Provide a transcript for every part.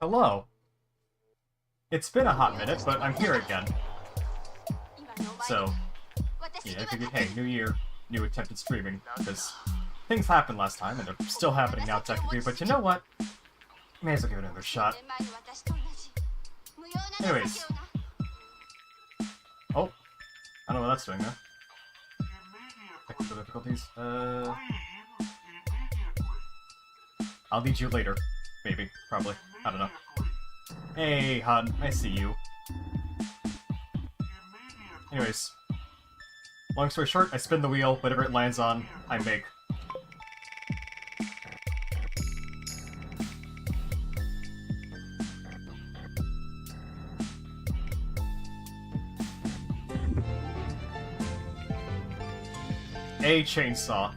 Hello. It's been a hot minute, but I'm here again. So, yeah, I figured, hey, new year, new attempt at streaming, because things happened last time, and they're still happening now technically, but you know what? May as well give it another shot. Anyways. Oh. I don't know what that's doing, though. Technical difficulties. I'll need you later. Maybe. Probably. I don't know. Hey, hon. I see you. Anyways. Long story short, I spin the wheel. Whatever it lands on, I make. A chainsaw.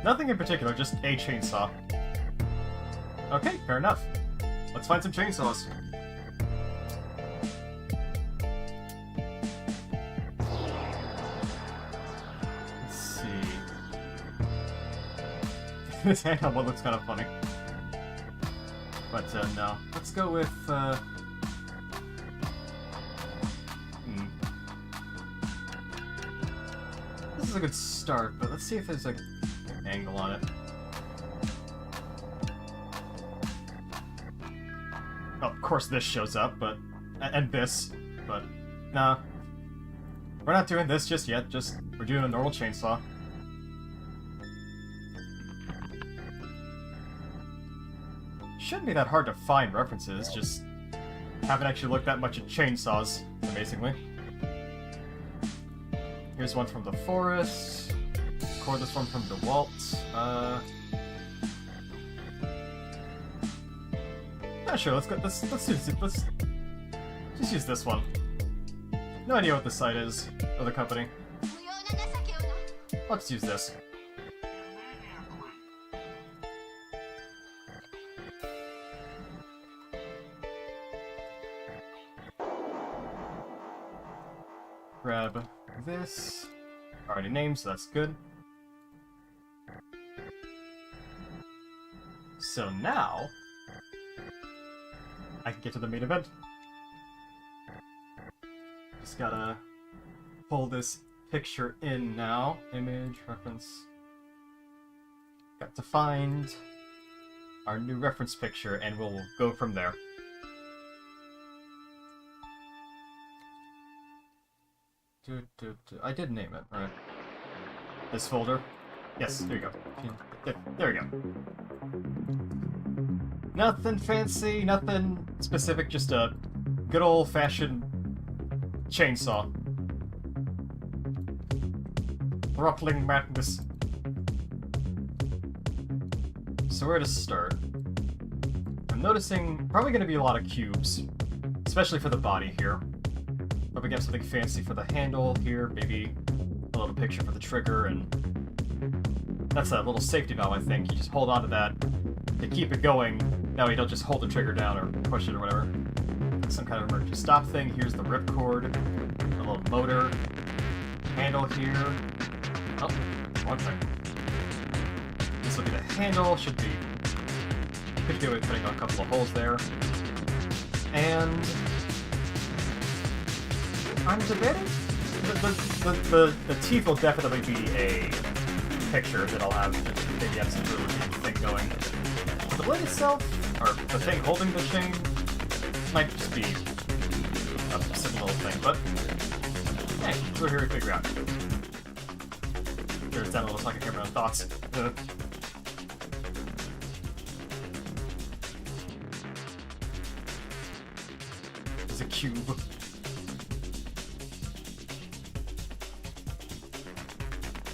Nothing in particular, just a chainsaw. Okay, fair enough. Let's find some chainsaws. Let's see. This handheld one looks kind of funny. But, no. Let's go with, This is a good start, but let's see if there's, like, an angle on it. Oh, of course this shows up, but... and this, but... nah. We're not doing this just yet, we're doing a normal chainsaw. Shouldn't be that hard to find references, just haven't actually looked that much at chainsaws, amazingly. Here's one from the forest. Record this one from DeWalt. Not sure. Let's just use this one. No idea what the site is or the company. Let's use this. Grab this. Already named, so that's good. So now, I can get to the main event. Just gotta pull this picture in now. Image, reference. Got to find our new reference picture, and we'll go from there. I did name it, right? This folder? Yes, there you go. There we go. Nothing fancy, nothing specific, just a good old-fashioned chainsaw. Throttling madness. So where to start? I'm noticing probably going to be a lot of cubes, especially for the body here. Probably get something fancy for the handle here, maybe a little picture for the trigger, and that's a little safety valve, I think. You just hold on to that to keep it going. Now you don't just hold the trigger down or push it or whatever. Some kind of emergency stop thing. Here's the ripcord, a little motor, handle here. Oh, one second. This will be the handle, should do it putting on a couple of holes there. And I'm debating. The teeth will definitely be a picture that I'll have maybe have some little thing going. The blade itself, or the thing holding the chain, might just be a simple little thing, but hey, we're here to figure out. Sure, it's down a little so I can hear my own thoughts. It's a cube.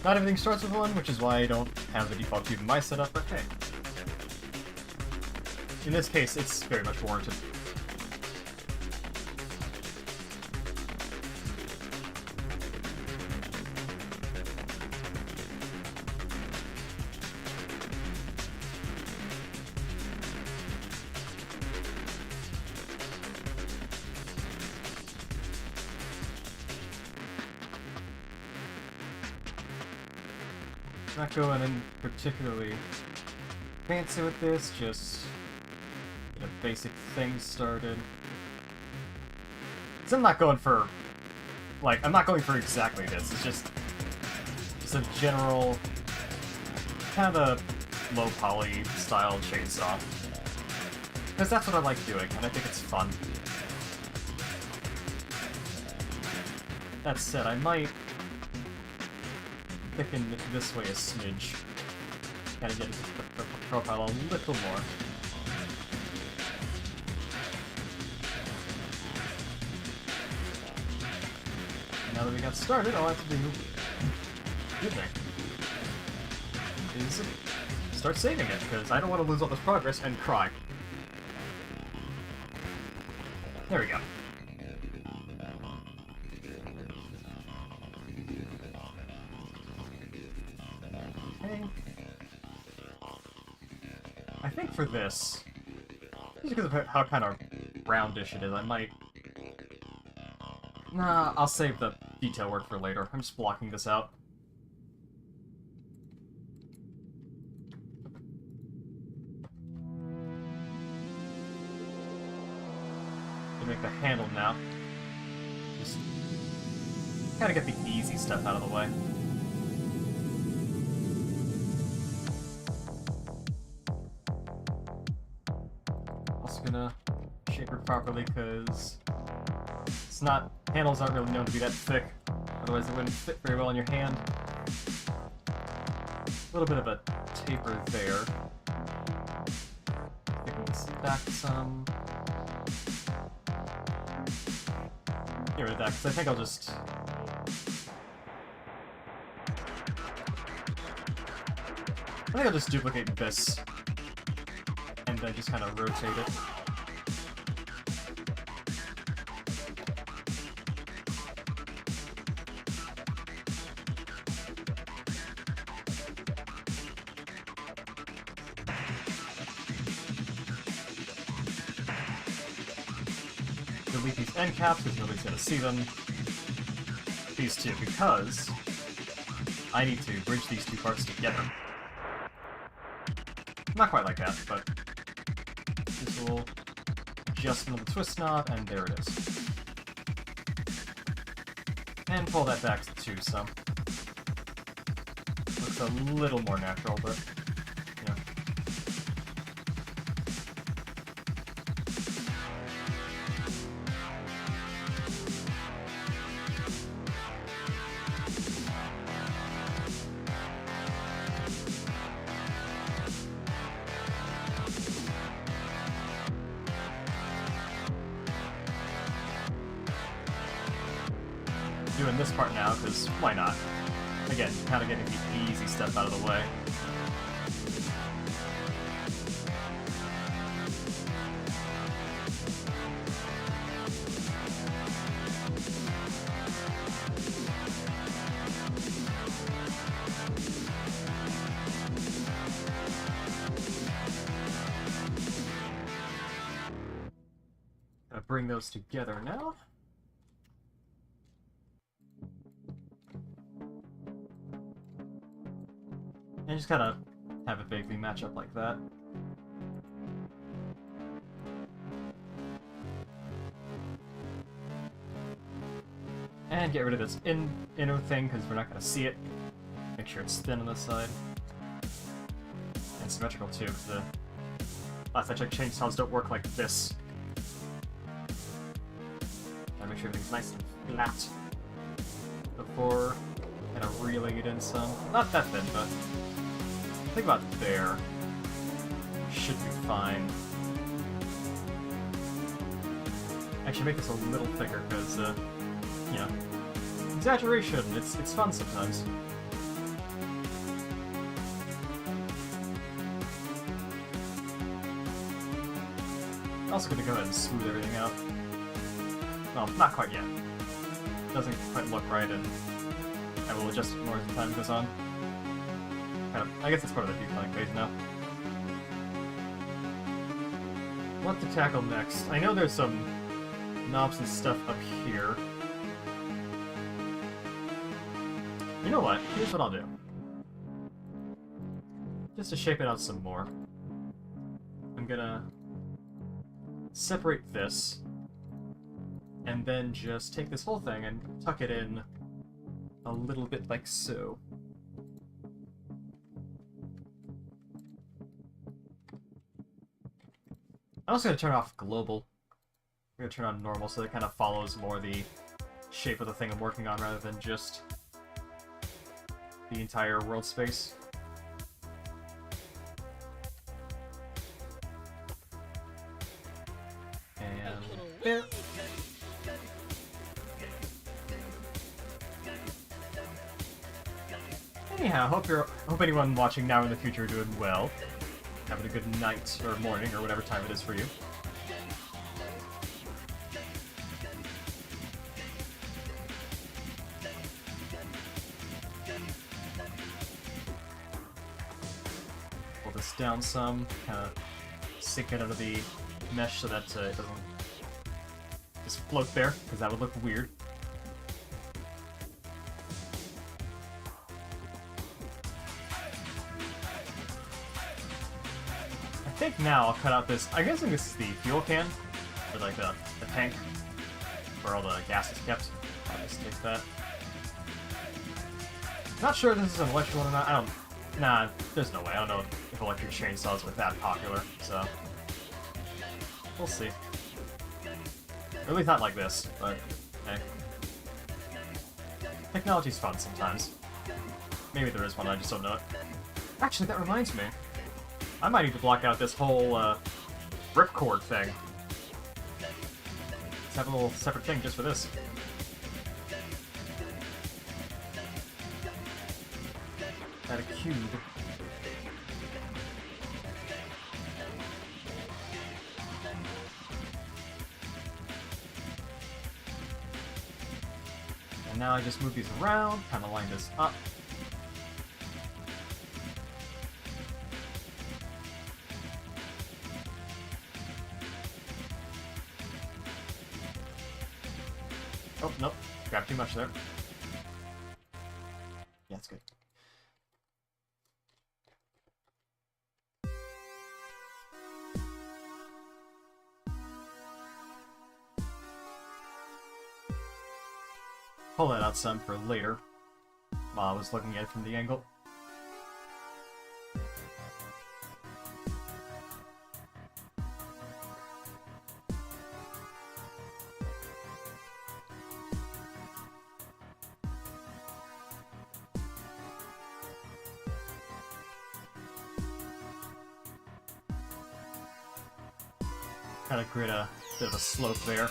Not everything starts with one, which is why I don't have the default cube in my setup, but hey. In this case, it's very much warranted. Not going in particularly fancy with this, just Get a basic thing started. Because I'm not going for... Like, I'm not going for exactly this. It's just a general... kind of low poly style chainsaw. Because that's what I like doing, and I think it's fun. That said, I might thicken this way a smidge. Kind of get the profile a little more. And now that we got started, all I have to do, good thing, is start saving it, because I don't want to lose all this progress and cry. There we go. Okay. I think for this, just because of how kind of roundish it is, I might... Nah, I'll save the detail work for later. I'm just blocking this out. Make the handle now. Just kind of get the easy stuff out of the way. Also gonna shape it properly because it's not, handles aren't really known to be that thick. Otherwise it wouldn't fit very well in your hand. A little bit of a taper there. Thicken this back some. Get rid of that, because I think I'll just... I think I'll just duplicate this, and then just kind of rotate it. Delete these end caps because nobody's going to see them. These two, because I need to bridge these two parts together. Not quite like that, but this little adjustment of the twist knob, and there it is. And pull that back to 2 some. Looks a little more natural, but yeah. Doing this part now, because why not? Again, kind of getting the easy stuff out of the way. Gonna bring those together now. And just kind of have it vaguely match up like that. And get rid of this inner thing, because we're not going to see it. Make sure it's thin on this side. And symmetrical too, because the last I checked, chainsaws don't work like this. Gotta make sure everything's nice and flat before kind of reeling it in some. Not that thin, but I think about there. Should be fine. Actually, make this a little thicker because, you know, exaggeration. It's fun sometimes. Also gonna go ahead and smooth everything out. Well, not quite yet. Doesn't quite look right, and I will adjust more as time goes on. Kind of, I guess it's part of the detailing phase now. What to tackle next? I know there's some knobs and stuff up here. You know what? Here's what I'll do. Just to shape it out some more. I'm gonna separate this, and then just take this whole thing and tuck it in a little bit like so. I'm also going to turn off global. I'm going to turn on normal so that it kind of follows more the shape of the thing I'm working on rather than just the entire world space. And there. Anyhow, hope anyone watching now or in the future are doing well. Having a good night or morning or whatever time it is for you. Pull this down some, kind of sink it under the mesh so that it doesn't just float there, because that would look weird. I think now I'll cut out this. I'm guessing this is the fuel can, or like the tank where all the gas is kept. I'll just take that. Not sure if this is an electric one or not. I don't. Nah, there's no way. I don't know if electric chainsaws were that popular, so we'll see. Or at least not like this, but hey. Technology's fun sometimes. Maybe there is one, I just don't know it. Actually, that reminds me. I might need to block out this whole ripcord thing. Let's have a little separate thing just for this. Add a cube. And now I just move these around, kind of line this up. Oh, nope. Grabbed too much there. Yeah, that's good. Pull that out some for later, while I was looking at it from the angle. Kind of create a bit of a slope there.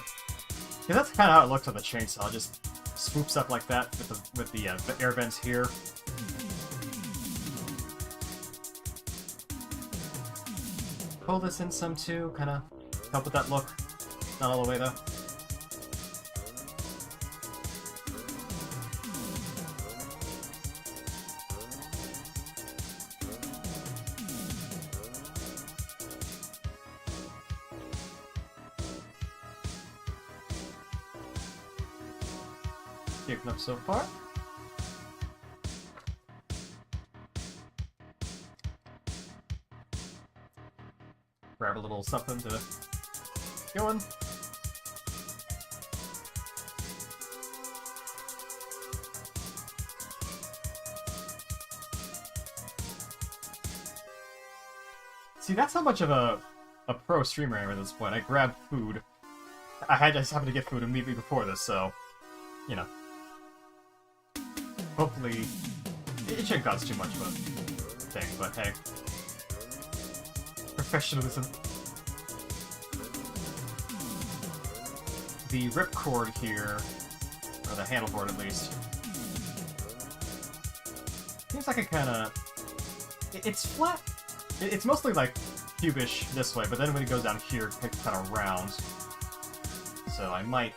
Yeah, that's kind of how it looks on the chainsaw. Just swoops up like that with the air vents here. Pull this in some too, kind of help with that look. Not all the way though. Keeping up so far. Grab a little something to going. See, that's how much of a pro streamer I am at this point. I grabbed food. I just happened to get food immediately before this, so, you know. Hopefully, it shouldn't cause too much of a thing, but hey. Professionalism. The ripcord here, or the handleboard at least, seems like it kinda... It's flat. It's mostly like cubish this way, but then when it goes down here, it's kind of round. So I might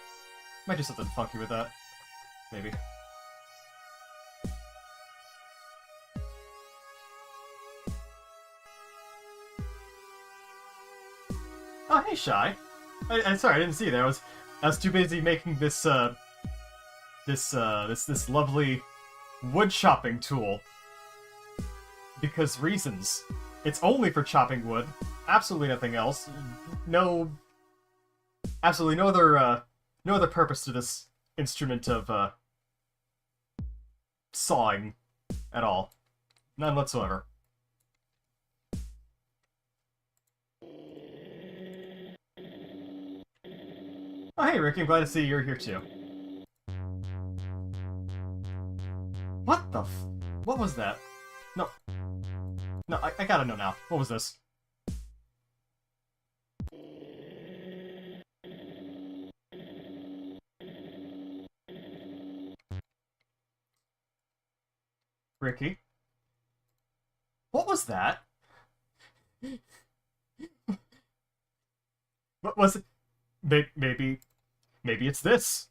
do something funky with that. Maybe. Oh, hey, Shy. I'm sorry, I didn't see you there. I was too busy making this this lovely wood chopping tool. Because reasons. It's only for chopping wood. Absolutely nothing else. No absolutely no other purpose to this instrument of sawing at all. None whatsoever. Oh, hey, Ricky, I'm glad to see you're here too. What the what was that? No. No, I gotta know now. What was this? Ricky? What was that? What was it? Maybe it's this.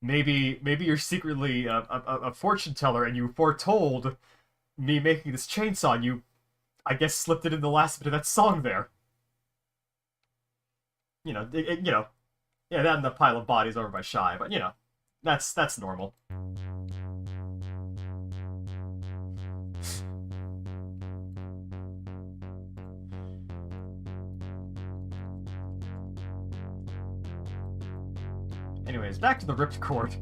Maybe you're secretly a fortune teller and you foretold me making this chainsaw and you, I guess, slipped it in the last bit of that song there. You know, yeah, that and the pile of bodies over by Shy, but you know, that's normal. Anyways, back to the ripped cord.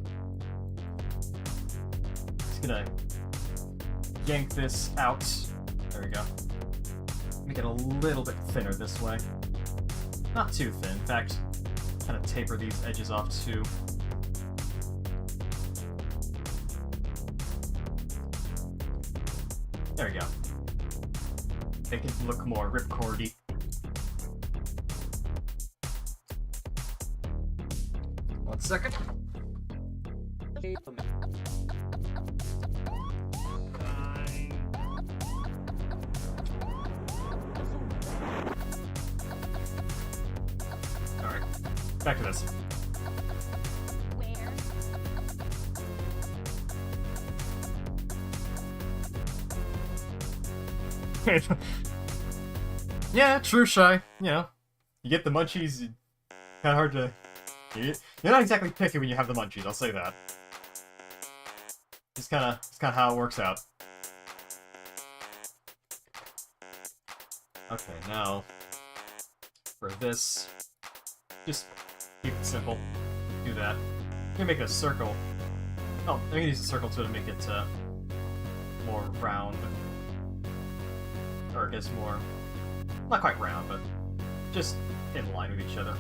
Just gonna yank this out. There we go. Make it a little bit thinner this way. Not too thin. In fact, kind of taper these edges off too. There we go. Make it look more ripcordy. One second. Alright, back to this. Where? Yeah, true, Shy. You know, you get the munchies, kind of hard to... You're not exactly picky when you have the munchies, I'll say that. It's kind of how it works out. Okay, now for this, just keep it simple. Do that. I'm gonna make a circle. Oh, I'm gonna use a circle to make it more round, or I guess more, not quite round, but just in line with each other.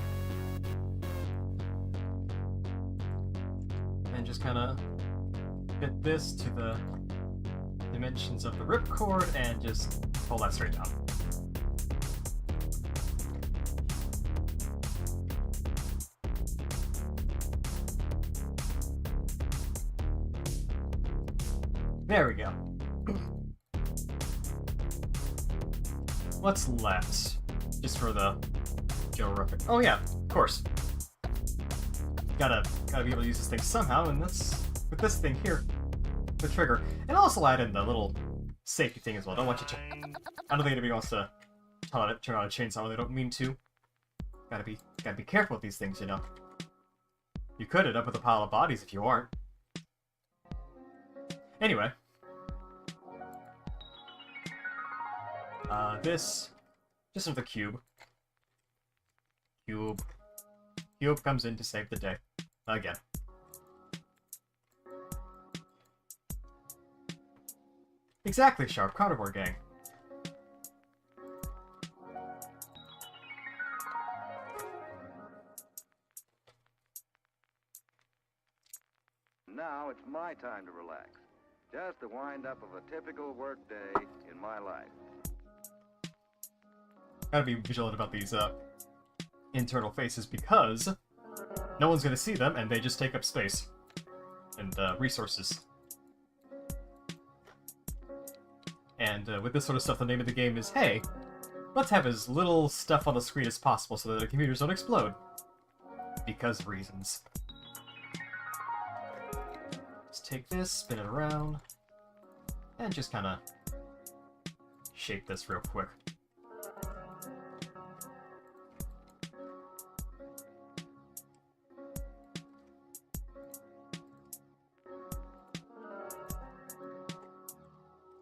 And just kind of fit this to the dimensions of the ripcord and just pull that straight down. There we go. What's left? Just for the general rough. Oh yeah, of course. Gotta be able to use this thing somehow, and that's with this thing here, the trigger. And also add in the little safety thing as well. Don't want you to. I don't think anybody wants to turn on a chainsaw when they don't mean to. Gotta be careful with these things, you know. You could end up with a pile of bodies if you aren't. Anyway. This, just another cube. Cube comes in to save the day. Again. Exactly, Sharp Carnivore Gang. Now it's my time to relax. Just the wind-up of a typical work day in my life. Gotta be vigilant about these internal faces because no one's gonna see them and they just take up space and resources. And with this sort of stuff, the name of the game is, hey, let's have as little stuff on the screen as possible so that the computers don't explode. Because reasons. Let's take this, spin it around, and just kind of shape this real quick.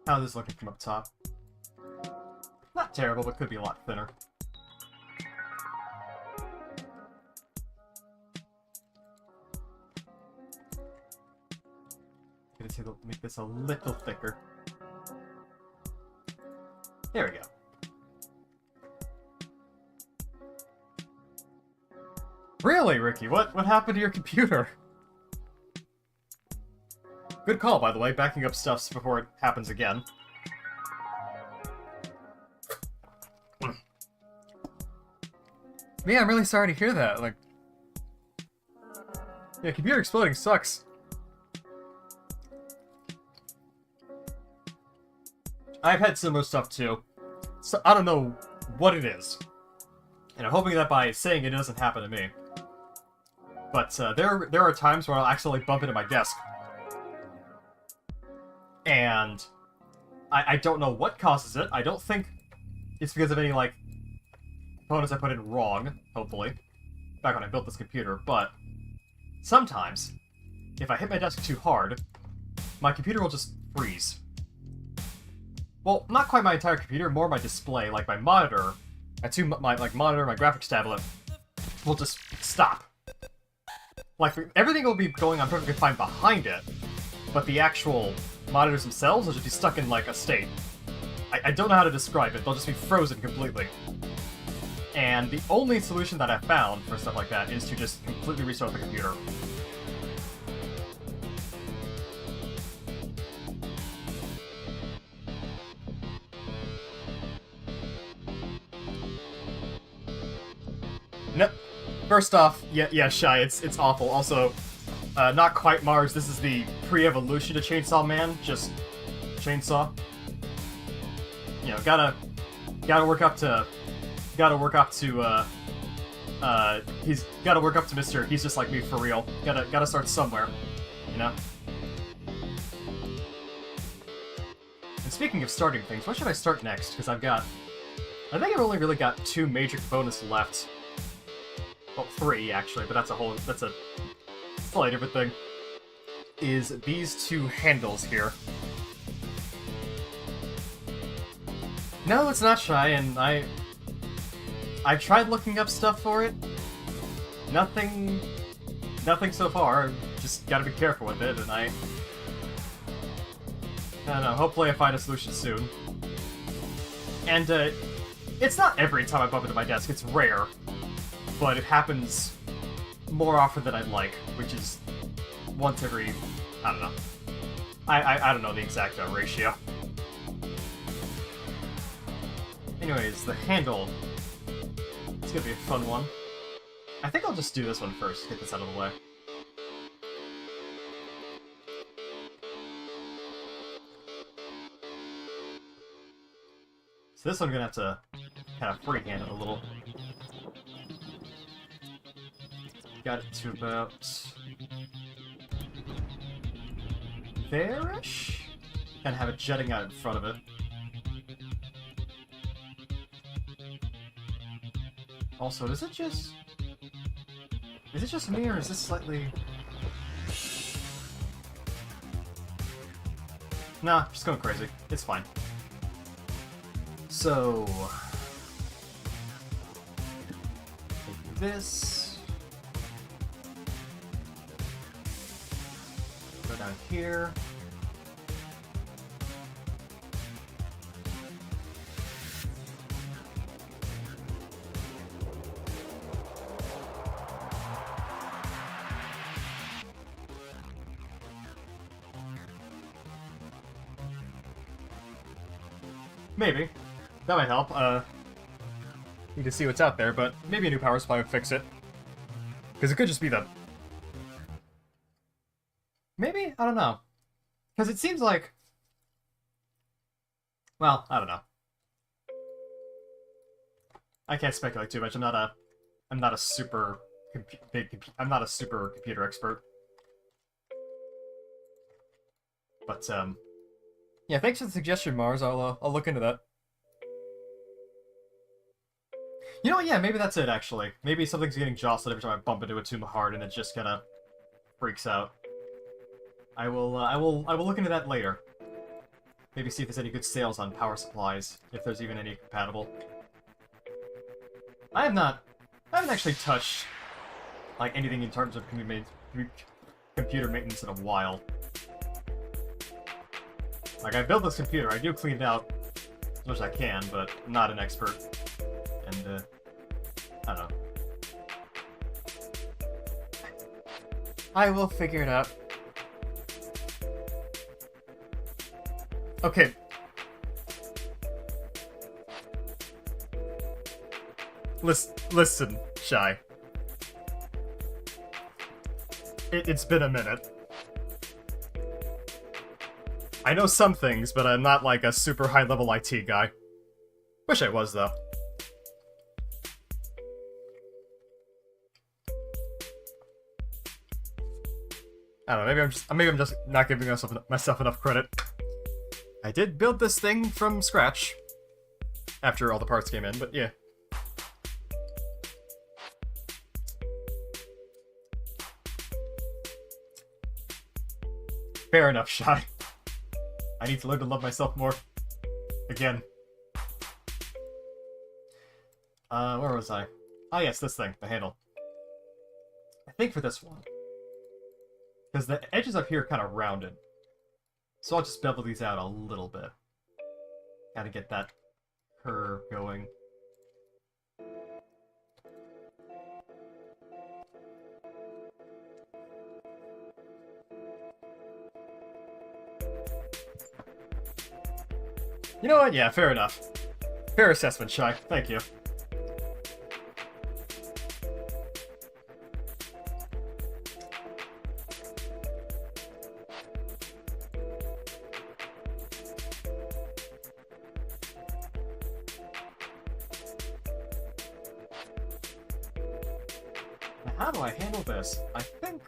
How's this looking from up top? Not terrible, but could be a lot thinner. to make this a little thicker. There we go. Really, Ricky? What happened to your computer? Good call, by the way, backing up stuff before it happens again. Yeah, I'm really sorry to hear that. Like, yeah, computer exploding sucks. I've had similar stuff too. So I don't know what it is. And I'm hoping that by saying it doesn't happen to me. But there are times where I'll accidentally bump into my desk. And I don't know what causes it. I don't think it's because of any, like, components I put in wrong, hopefully, back when I built this computer, but sometimes, if I hit my desk too hard, my computer will just freeze. Well, not quite my entire computer, more my display, like my monitor, my monitor, my graphics tablet, will just stop. Like, everything will be going on perfectly fine behind it, but the actual monitors themselves will just be stuck in, like, a state. I don't know how to describe it, they'll just be frozen completely. And the only solution that I've found for stuff like that is to just completely restart the computer. No. First off, yeah, Shy, it's awful. Also, not quite Mars, this is the pre-evolution to Chainsaw Man, just chainsaw. You know, gotta work up to Mr. He's just like me for real. Gotta start somewhere, you know? And speaking of starting things, what should I start next? Because I think I've only really got 2 major components left. Well, 3 actually, but that's a slightly different thing. Is these 2 handles here. No, it's not Shy, and I've tried looking up stuff for it. Nothing so far. Just gotta be careful with it, and I don't know, hopefully I find a solution soon. And, it's not every time I bump into my desk, it's rare. But it happens more often than I'd like, which is once every, I don't know. I don't know the exact ratio. Anyways, the handle. It's gonna be a fun one. I think I'll just do this one first, get this out of the way. So this one I'm gonna have to kind of freehand it a little. Got it to about there-ish? Kind of have it jutting out in front of it. Also, is it just me, or is this slightly... Nah, just going crazy. It's fine. So... take this... go down here... Maybe. That might help. Need to see what's out there, but maybe a new power supply would fix it. Because it could just be the... Maybe? I don't know. Because it seems like... Well, I don't know. I can't speculate too much. I'm not a super I'm not a super computer expert. But, yeah, thanks for the suggestion, Mars. I'll look into that. You know what? Yeah, maybe that's it, actually. Maybe something's getting jostled every time I bump into it too hard, and it just kind of freaks out. I will look into that later. Maybe see if there's any good sales on power supplies, if there's even any compatible. I haven't actually touched, like, anything in terms of computer maintenance in a while. Like, I built this computer, I do clean it out as much as I can, but I'm not an expert. And, I don't know. I will figure it out. Okay. Listen, Shy. It's been a minute. I know some things, but I'm not like a super high-level IT guy. Wish I was, though. I don't know, maybe I'm just not giving myself enough credit. I did build this thing from scratch after all the parts came in, but yeah. Fair enough, Shy. I need to learn to love myself more. Again. Where was I? Ah, yes, this thing, the handle. I think for this one. Because the edges up here are kind of rounded. So I'll just bevel these out a little bit. Gotta get that curve going. You know what? Yeah, fair enough. Fair assessment, Shy. Thank you. Now, how do I handle this? I think...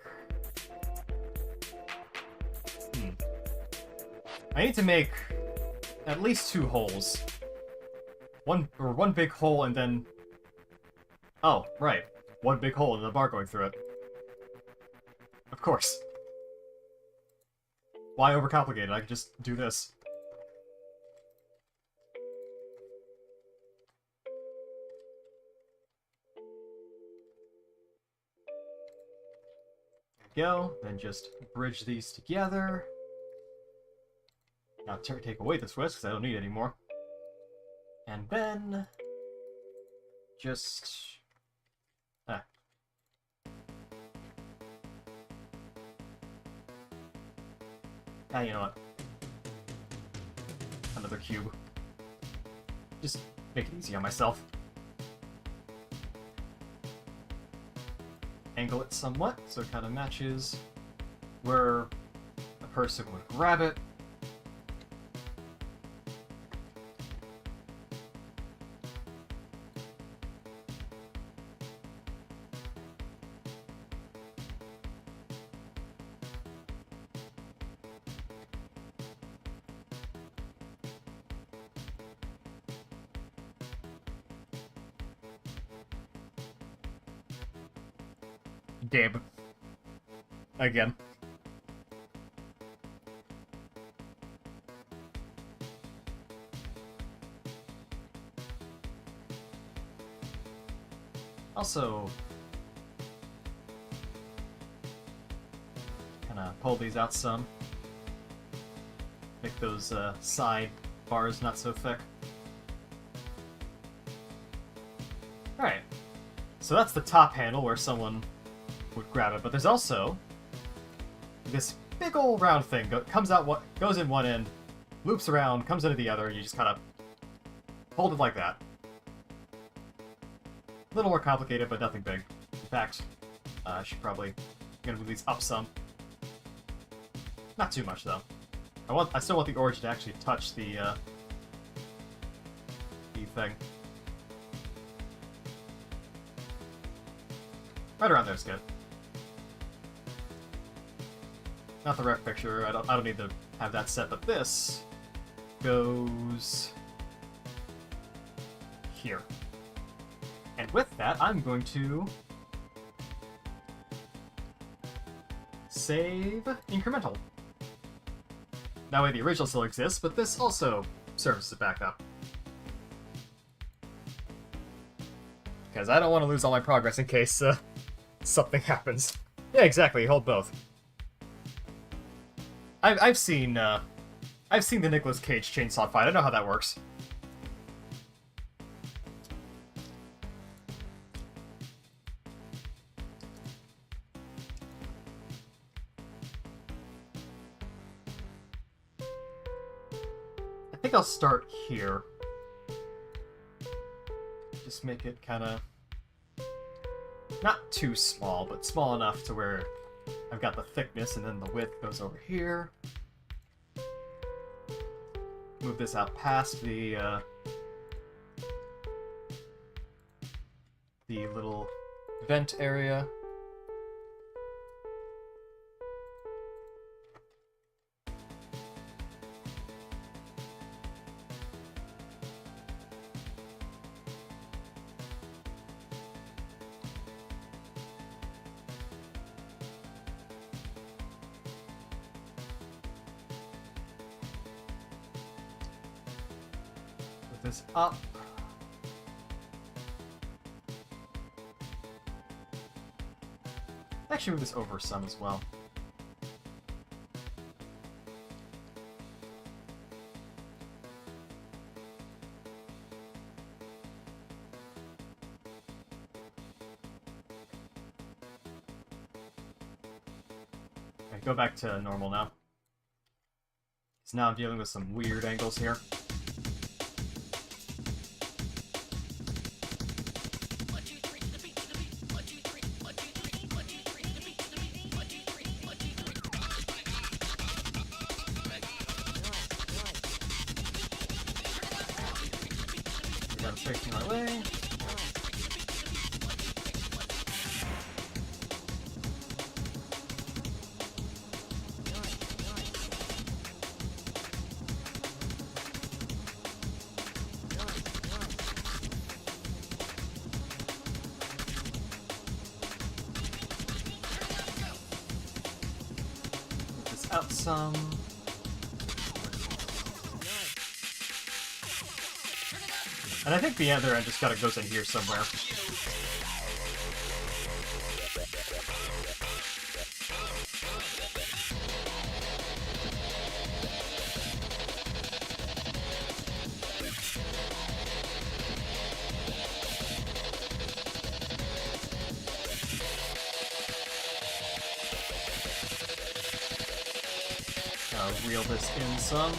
I need to make at least 2 holes. One big hole and then... Oh, right. One big hole and a bar going through it. Of course. Why overcomplicate it? I could just do this. There we go. Then just bridge these together. Now take away this twist, because I don't need it anymore. And then... just... Ah. Ah, you know what? Another cube. Just make it easy on myself. Angle it somewhat, so it kind of matches where a person would grab it. Gabe. Again. Also, kind of pull these out some. Make those side bars not so thick. Alright. So that's the top handle where someone would grab it, but there's also this big old round thing comes out, goes in one end, loops around, comes into the other, and you just kind of hold it like that. A little more complicated, but nothing big. In fact, I should probably gonna move these up some. Not too much though. I still want the origin to actually touch the thing. Right around there is good. Not the ref picture, I don't need to have that set, but this goes here. And with that, I'm going to save incremental. That way the original still exists, but this also serves as a backup. Because I don't want to lose all my progress in case something happens. Yeah, exactly, hold both. I've seen I've seen the Nicolas Cage chainsaw fight. I know how that works. I think I'll start here. Just make it kind of not too small, but small enough to where I've got the thickness, and then the width goes over here. Move this out past the little vent area. This up. Actually, move this over some as well. Okay, go back to normal now. So now I'm dealing with some weird angles here. Facing my way. Move this out some. And I think the other end just goes in here somewhere. Reel this in some.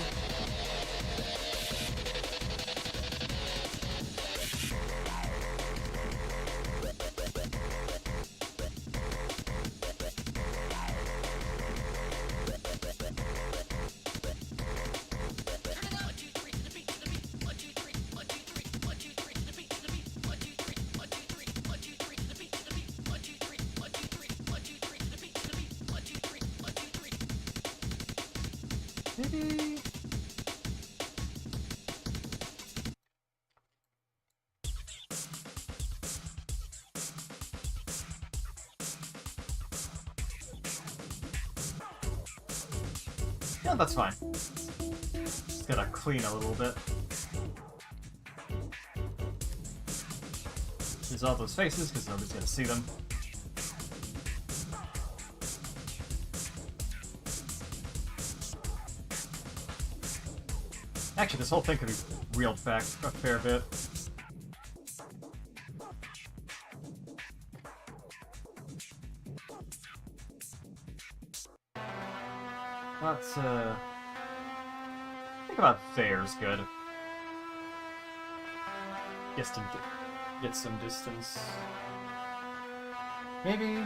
Maybe... yeah, that's fine. Just gotta clean a little bit. There's all those faces, because nobody's gonna see them. Actually, this whole thing could be reeled back a fair bit. Let's, I think about there's good. Get some distance. Maybe,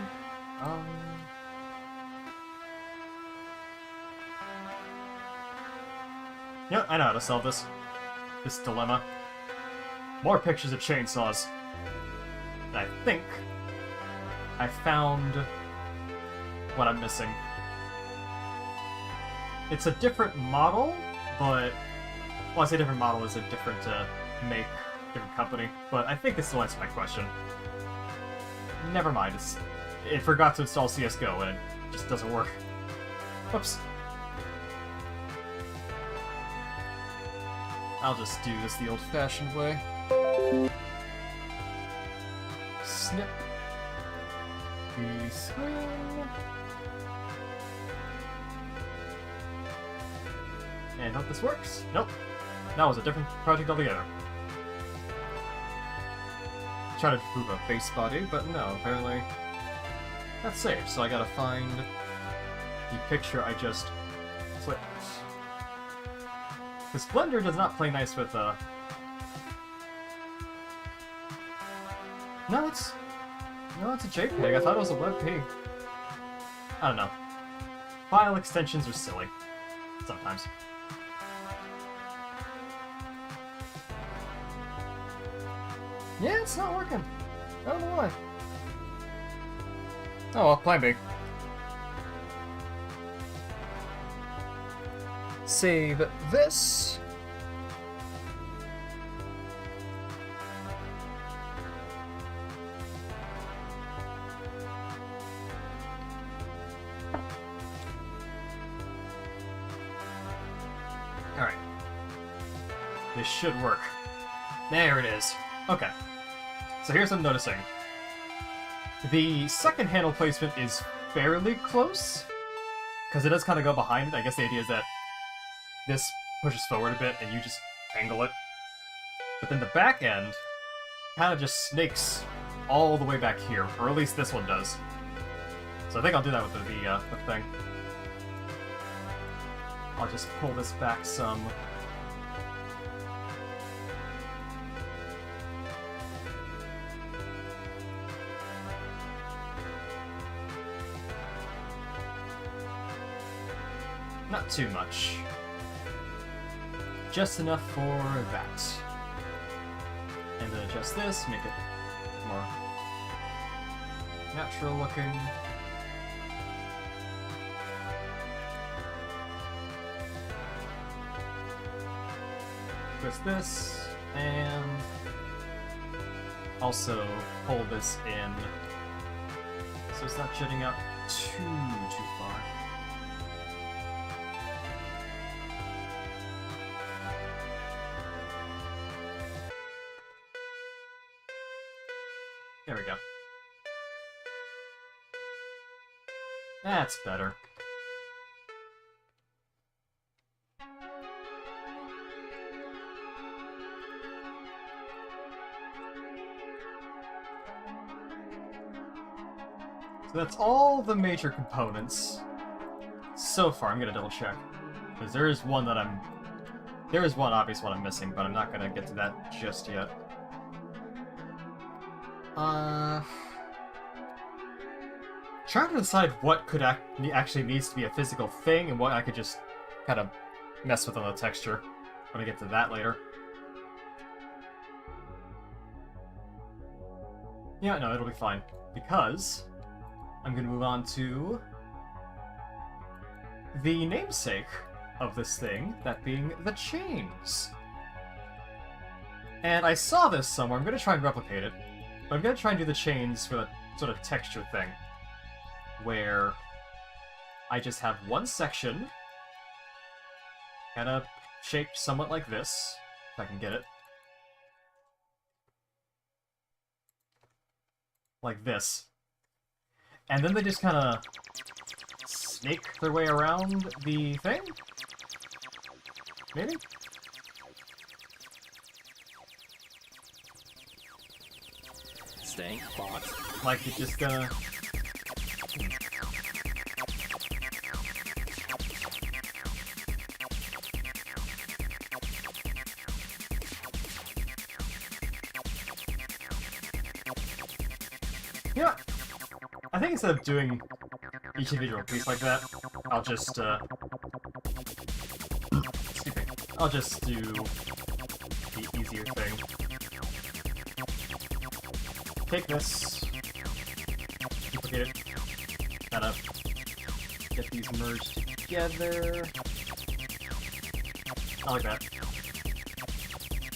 yeah, I know how to solve this dilemma. More pictures of chainsaws. And I think I found what I'm missing. It's a different model, but... well, I say different model is a different make, different company, but I think this still answers my question. Never mind, it forgot to install CSGO and it just doesn't work. Whoops. I'll just do this the old-fashioned way. Snip. Swing. And hope this works. Nope. That was a different project altogether. Try to move a base body, but no, apparently that's safe, so I gotta find the picture I just clicked. This Blender does not play nice with, No, it's a JPEG. I thought it was a WebP. I don't know. File extensions are silly. Sometimes. Yeah, it's not working. I don't know why. Oh well, plan B. Save this. Alright. This should work. There it is. Okay. So here's what I'm noticing. The second handle placement is fairly close, because it does kind of go behind it. I guess the idea is that this pushes forward a bit and you just angle it. But then the back end kind of just snakes all the way back here, or at least this one does. So I think I'll do that with the thing. I'll just pull this back some. Not too much. Just enough for that. And then adjust this, make it more natural looking. Twist this, and also pull this in so it's not jutting out too far. There we go. That's better. So that's all the major components so far. I'm gonna double check, because there is one obvious one I'm missing, but I'm not gonna get to that just yet. Trying to decide what could actually needs to be a physical thing and what I could just kind of mess with on the texture when I get to that later. Yeah, no, it'll be fine, because I'm going to move on to the namesake of this thing, that being the chains. And I saw this somewhere. I'm going to try and replicate it, but I'm going to try and do the chains for the sort of texture thing, where I just have one section kind of shaped somewhat like this, if I can get it. Like this. And then they just kind of snake their way around the thing? Maybe? Stank box. Like it's just gonna... Yeah. I think instead of doing each individual piece like that, I'll just, excuse me. I'll just do the easier thing. Take this, duplicate it, kind of get these merged together. I like that.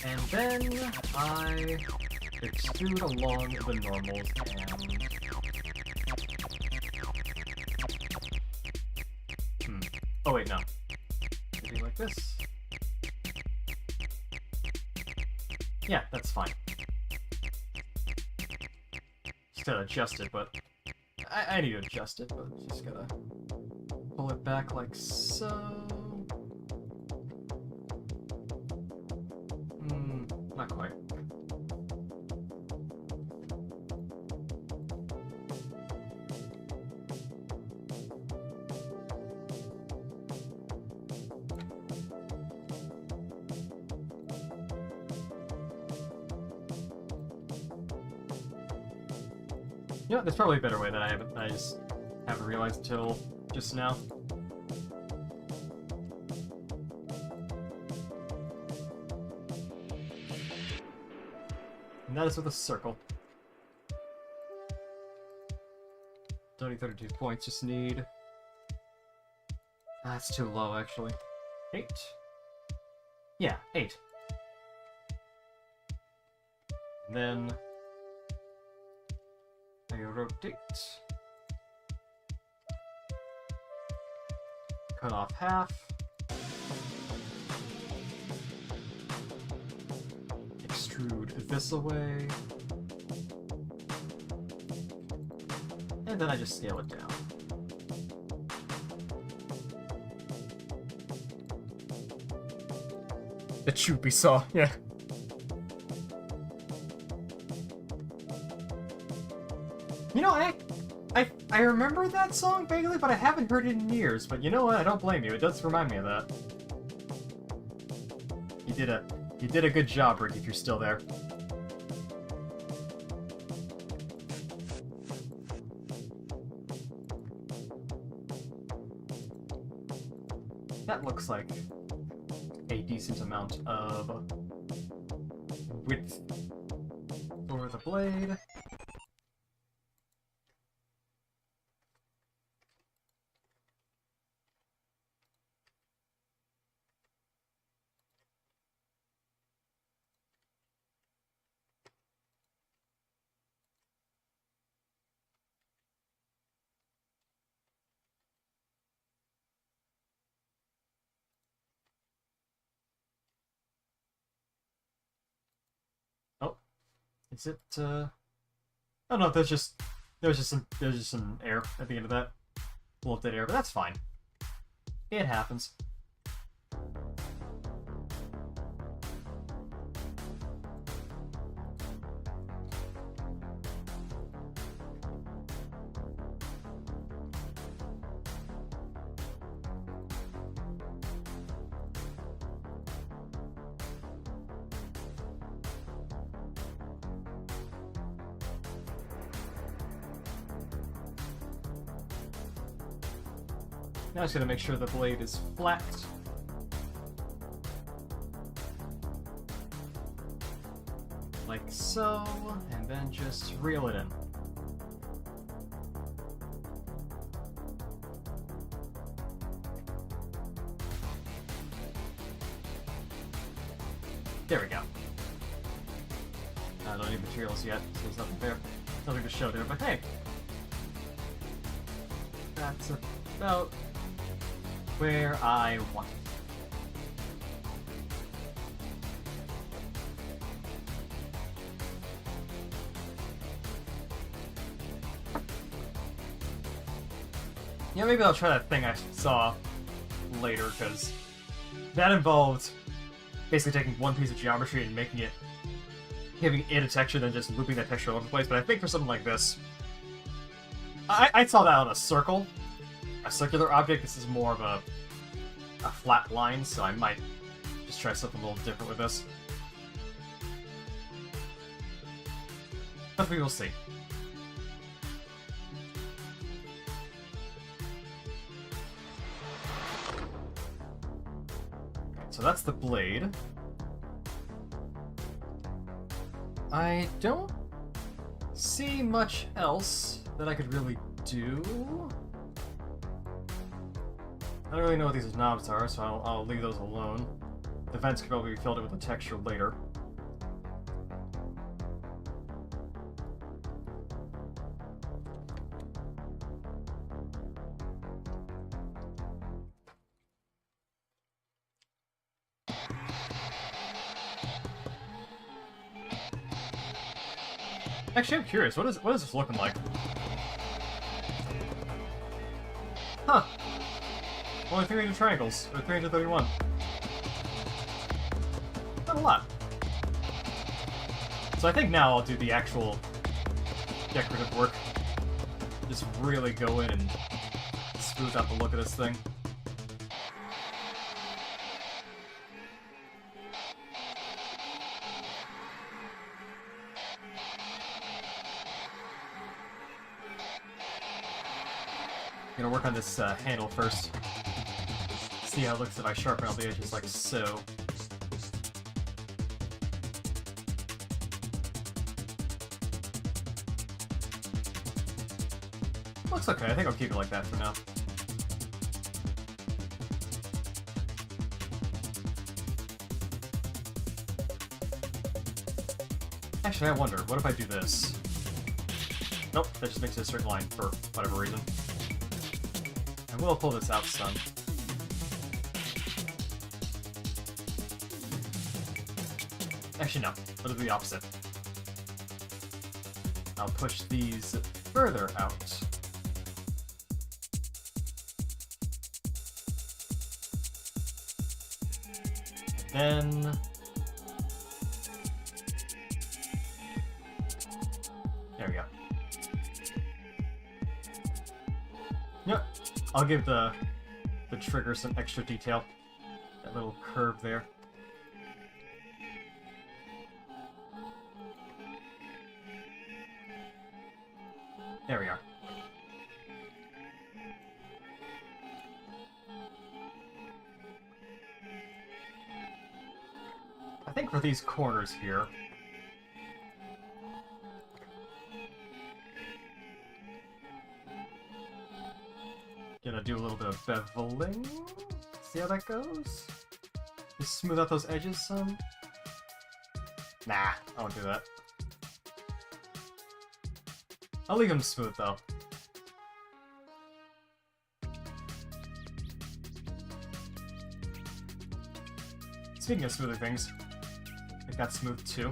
And then I extrude along the normals and... Oh wait, no. Maybe like this. Yeah, that's fine. Just gotta adjust it, but... I need to adjust it, but just gotta pull it back like so. You know, there's probably a better way that I just haven't realized until just now. And that is with a circle. Don't need 32 points, just need... That's too low, actually. 8? Yeah, 8. And then... I rotate. Cut off half. Extrude this away. And then I just scale it down. The Choopy saw, yeah. You know, I remember that song vaguely, but I haven't heard it in years. But you know what? I don't blame you. It does remind me of that. You did a good job, Rick, if you're still there. That looks like a decent amount of width for the blade. Oh, is it? Oh no, there's just some air at the end of that. A little dead air, but that's fine. It happens. Now I'm just gonna make sure the blade is flat. Like so, and then just reel it in. There we go. I don't need materials yet, so there's nothing there. Nothing to show there, but hey! That's about where I want it. Yeah, maybe I'll try that thing I saw later, because that involved basically taking one piece of geometry and making it, giving it a texture, then just looping that texture all over the place. But I think for something like this, I saw that on a circle, a circular object. This is more of a flat line, so I might just try something a little different with this. But we will see. So that's the blade. I don't see much else that I could really do. I don't really know what these knobs are, so I'll leave those alone. The vents could probably be filled in with the texture later. Actually, I'm curious. What is this looking like? Huh. Only 300 triangles, or 331. Not a lot. So I think now I'll do the actual decorative work. Just really go in and smooth out the look of this thing. Gonna work on this handle first. See how it looks if I sharpen all the edges like so. Looks okay, I think I'll keep it like that for now. Actually, I wonder, what if I do this? Nope, that just makes it a straight line for whatever reason. I will pull this out some. Actually, no. I'll do the opposite. I'll push these further out. Then... there we go. Yep. I'll give the trigger some extra detail. That little curve there. There we are. I think for these corners here, gonna do a little bit of beveling. See how that goes? Just smooth out those edges some. Nah, I won't do that. I'll leave them smooth though. Speaking of smoothing things, make that smooth too.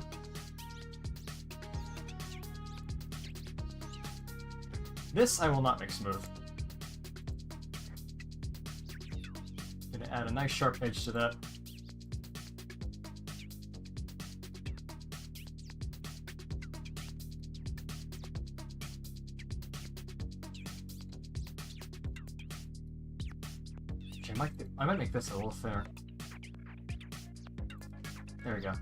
This I will not make smooth. Gonna add a nice sharp edge to that. I might make this a little thinner. There we go.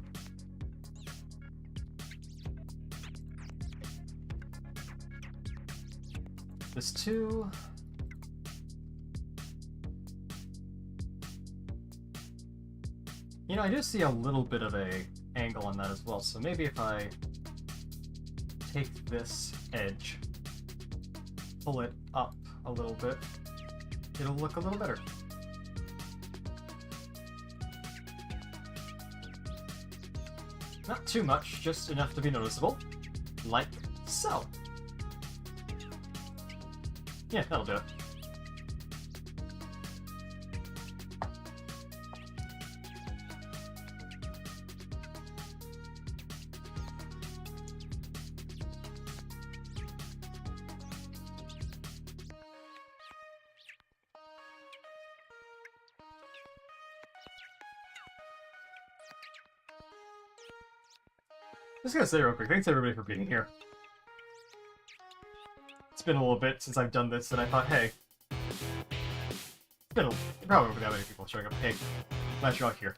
This too. You know, I do see a little bit of a angle on that as well, so maybe if I take this edge, pull it up a little bit, it'll look a little better. Not too much, just enough to be noticeable. Like so. Yeah, that'll do it. Just gonna say real quick, thanks everybody for being here. It's been a little bit since I've done this, and I thought, hey, probably won't be that many people showing up. Hey, glad you're all here.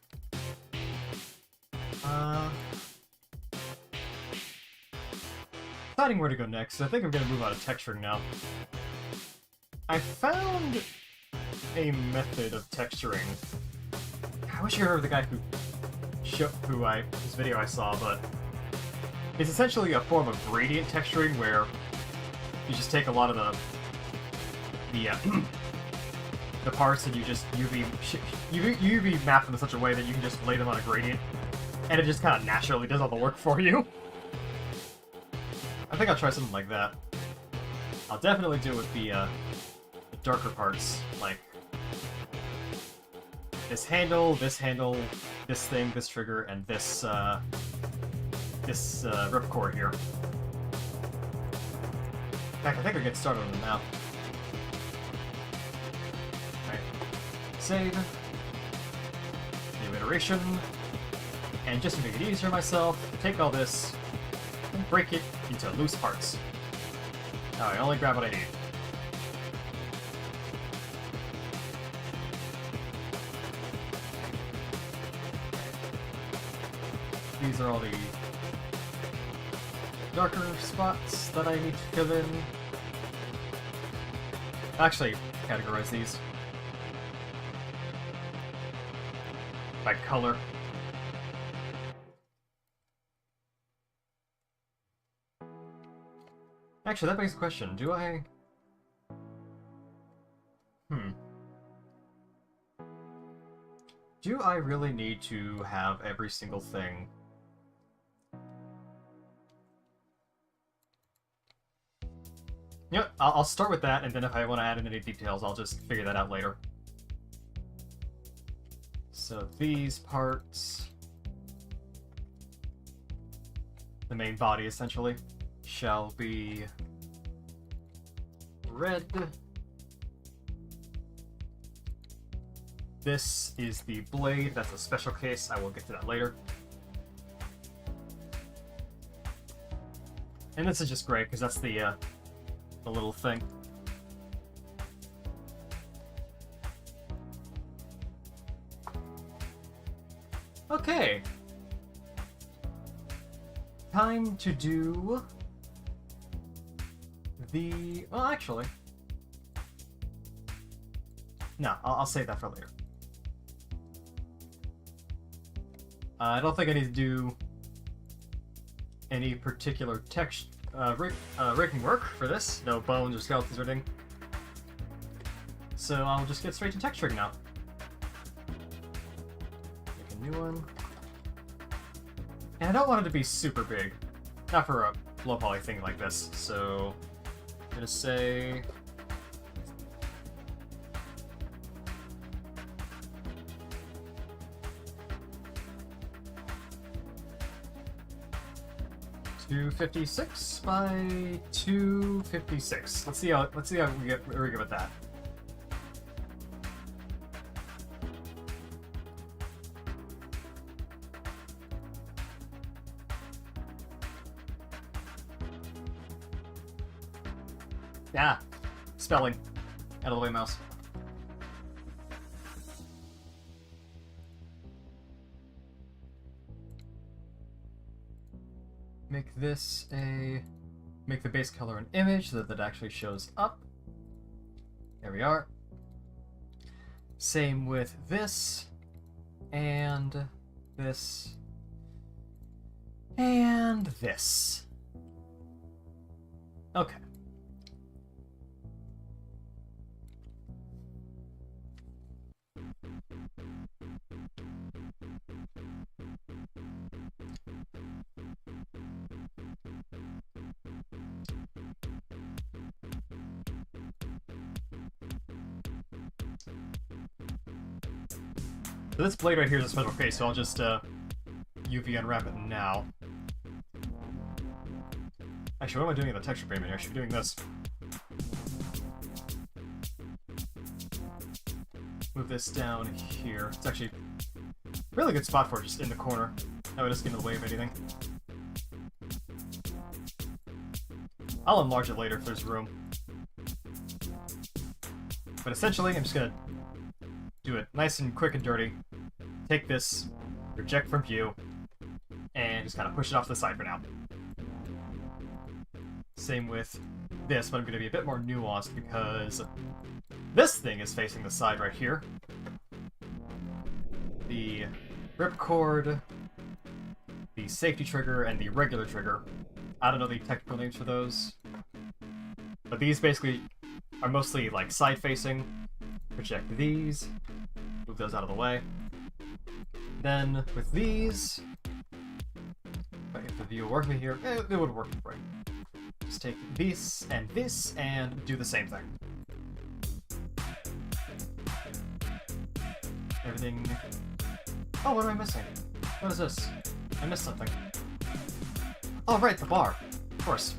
Deciding where to go next, I think I'm gonna move out of texturing now. I found a method of texturing. I wish you remember the guy whose video I saw, but it's essentially a form of gradient texturing where you just take a lot of the parts and you just UV map them in such a way that you can just lay them on a gradient, and it just kind of naturally does all the work for you. I think I'll try something like that. I'll definitely do it with the darker parts, like this handle, this thing, this trigger, and this ripcord here. In fact, I think I'll get started on them now. Alright. Save. New iteration. And just to make it easier for myself, take all this and break it into loose parts. Alright, only grab what I need. These are all the darker spots that I need to fill in. Actually, categorize these by color. Actually, that begs the question, do I... Do I really need to have every single thing? Yep, I'll start with that, and then if I want to add in any details, I'll just figure that out later. So these parts... the main body, essentially, shall be red. This is the blade. That's a special case. I will get to that later. And this is just gray, because that's the little thing. Okay. Time to do the... well, actually... no, I'll save that for later. I don't think I need to do any particular rigging work for this. No bones or skeletons or anything. So I'll just get straight to texturing now. Make a new one. And I don't want it to be super big. Not for a low poly thing like this. So I'm gonna say... 256 by 256. Let's see how we get with that. Yeah, spelling. Out of the way, mouse. Make the base color an image so that it actually shows up. There we are. Same with this, and this, and this. Okay. So this blade right here is a special case, so I'll just UV unwrap it now. Actually, what am I doing in the texture frame here? I should be doing this. Move this down here. It's actually a really good spot for it, just in the corner. That way it doesn't get in the way of anything. I'll enlarge it later if there's room. But essentially, I'm just gonna do it nice and quick and dirty. Take this, reject from view, and just kind of push it off to the side for now. Same with this, but I'm going to be a bit more nuanced because this thing is facing the side right here. The ripcord, the safety trigger, and the regular trigger. I don't know the technical names for those. But these basically are mostly like side-facing. Project these. Move those out of the way. Then with these, if the view worked here, it would work right. Just take this and do the same thing. Everything. Oh, what am I missing? What is this? I missed something. Oh, right, the bar. Of course.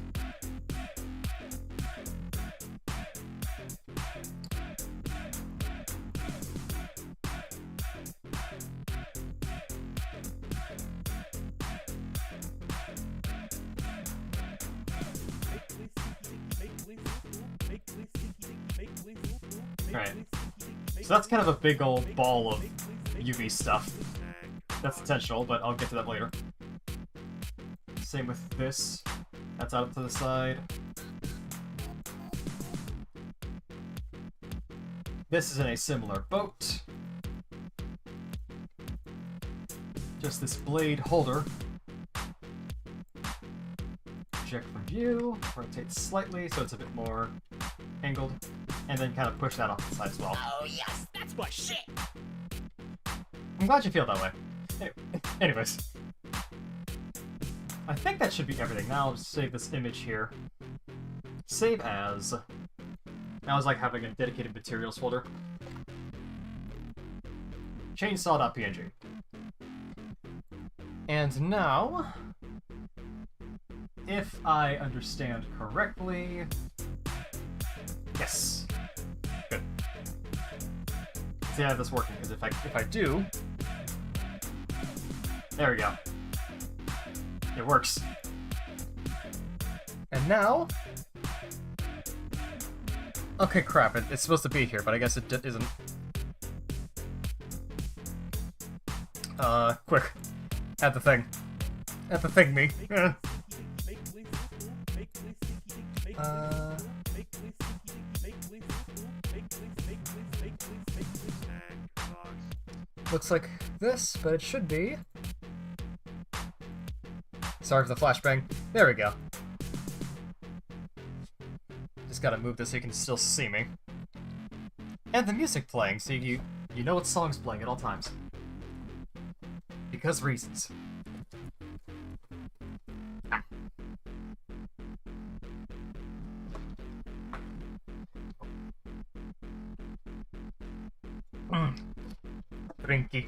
Alright. So that's kind of a big old ball of UV stuff. That's intentional, but I'll get to that later. Same with this. That's out to the side. This is in a similar boat. Just this blade holder. Project from view, rotate slightly so it's a bit more angled, and then kind of push that off the side as well. Oh yes, that's my shit! I'm glad you feel that way. Anyways. I think that should be everything. Now I'll just save this image here. Save as. Now it's like having a dedicated materials folder. Chainsaw.png. And now, if I understand correctly, yes, good. See, I have this working because if I do, there we go. It works. And now, okay, crap. It's supposed to be here, but I guess it isn't. Quick. Add the thing. Add the thing, me. Looks like this, but it should be. Sorry for the flashbang. There we go. Just gotta move this so you can still see me. And the music playing, so you know what song's playing at all times. Because reasons. Ah. Drinky.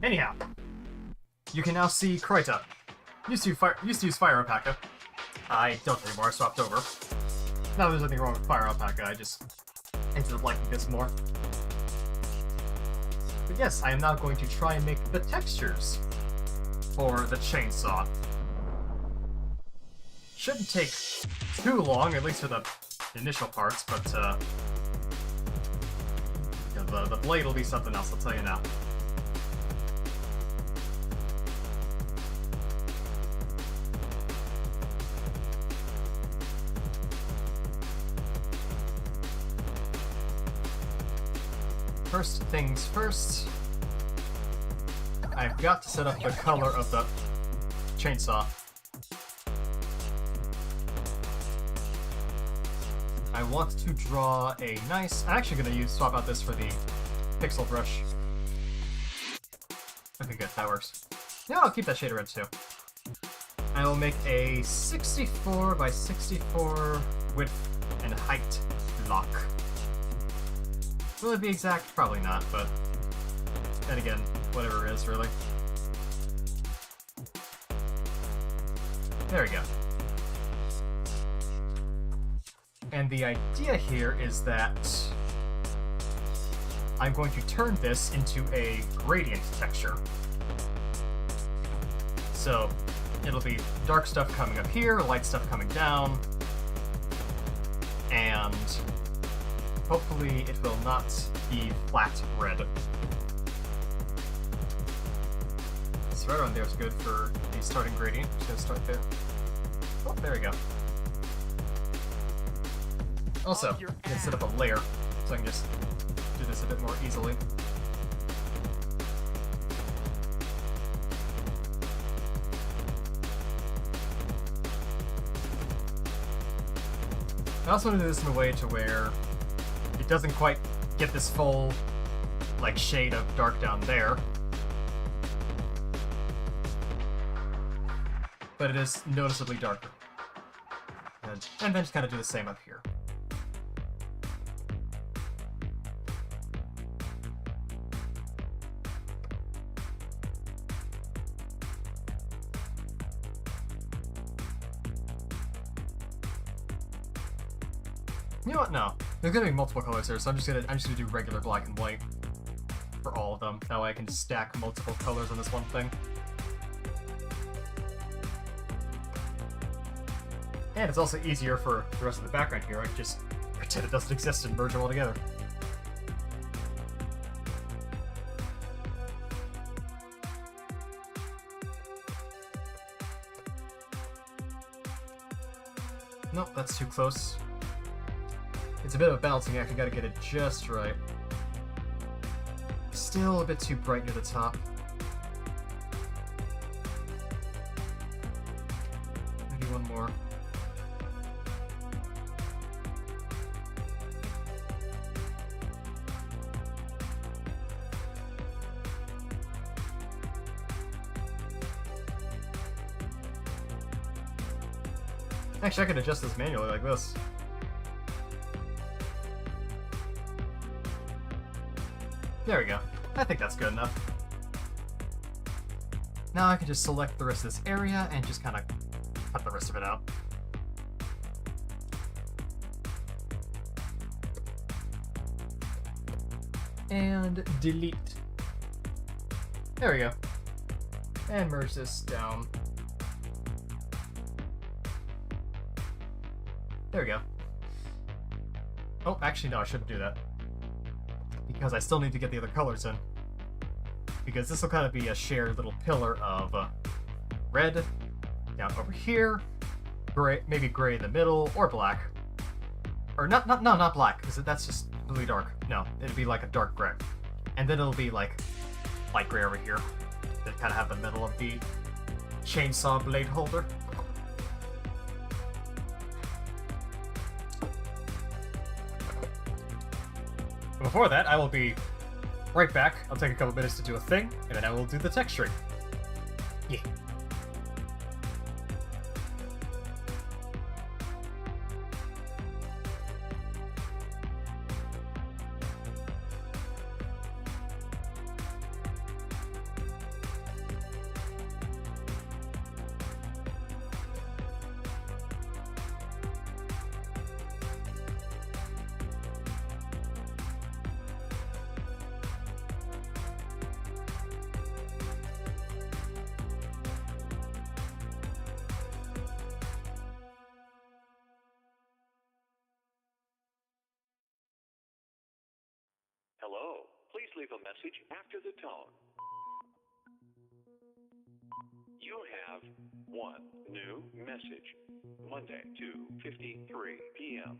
Anyhow, you can now see Krita. Used to use Fire Alpaca. I don't anymore, I swapped over. Now there's nothing wrong with Fire Alpaca, I just ended up liking this more. But yes, I am now going to try and make the textures for the chainsaw. Shouldn't take too long, at least for the initial parts, but yeah, the blade will be something else, I'll tell you now. First things first, I've got to set up the color of the chainsaw. I want to draw a nice... I'm actually going to swap out this for the pixel brush. Okay, good, that works. Yeah, I'll keep that shader red too. I will make a 64 by 64 width and height block. Will it be exact? Probably not, but then again, whatever it is, really. There we go. And the idea here is that I'm going to turn this into a gradient texture. So it'll be dark stuff coming up here, light stuff coming down, and hopefully it will not be flat red. This red on there is good for the starting gradient. Just gonna start there. Oh, there we go. Also, you can set up a layer, so I can just do this a bit more easily. I also want to do this in a way to where it doesn't quite get this full, like, shade of dark down there. But it is noticeably darker. And then just kind of do the same up here. You know what? No. There's gonna be multiple colors here, so I'm just gonna do regular black and white for all of them. That way I can stack multiple colors on this one thing. And it's also easier for the rest of the background here. I can just pretend it doesn't exist and merge them all together. Nope, that's too close. It's a bit of a balancing act, you gotta get it just right. Still a bit too bright near the top. Maybe one more. Actually, I could adjust this manually like this. There we go. I think that's good enough. Now I can just select the rest of this area and just kind of cut the rest of it out. And delete. There we go. And merge this down. There we go. Oh, actually, no, I shouldn't do that. Because I still need to get the other colors in. Because this will kind of be a shared little pillar of red down over here, gray, maybe gray in the middle, or black. Or not black, because that's just really dark. No, it'd be like a dark gray. And then it'll be like light gray over here. That kind of have the middle of the chainsaw blade holder. Before that, I will be right back. I'll take a couple minutes to do a thing, and then I will do the texturing. Yeah. Hello. Please leave a message after the tone. You have one new message. Monday, 2:53 p.m.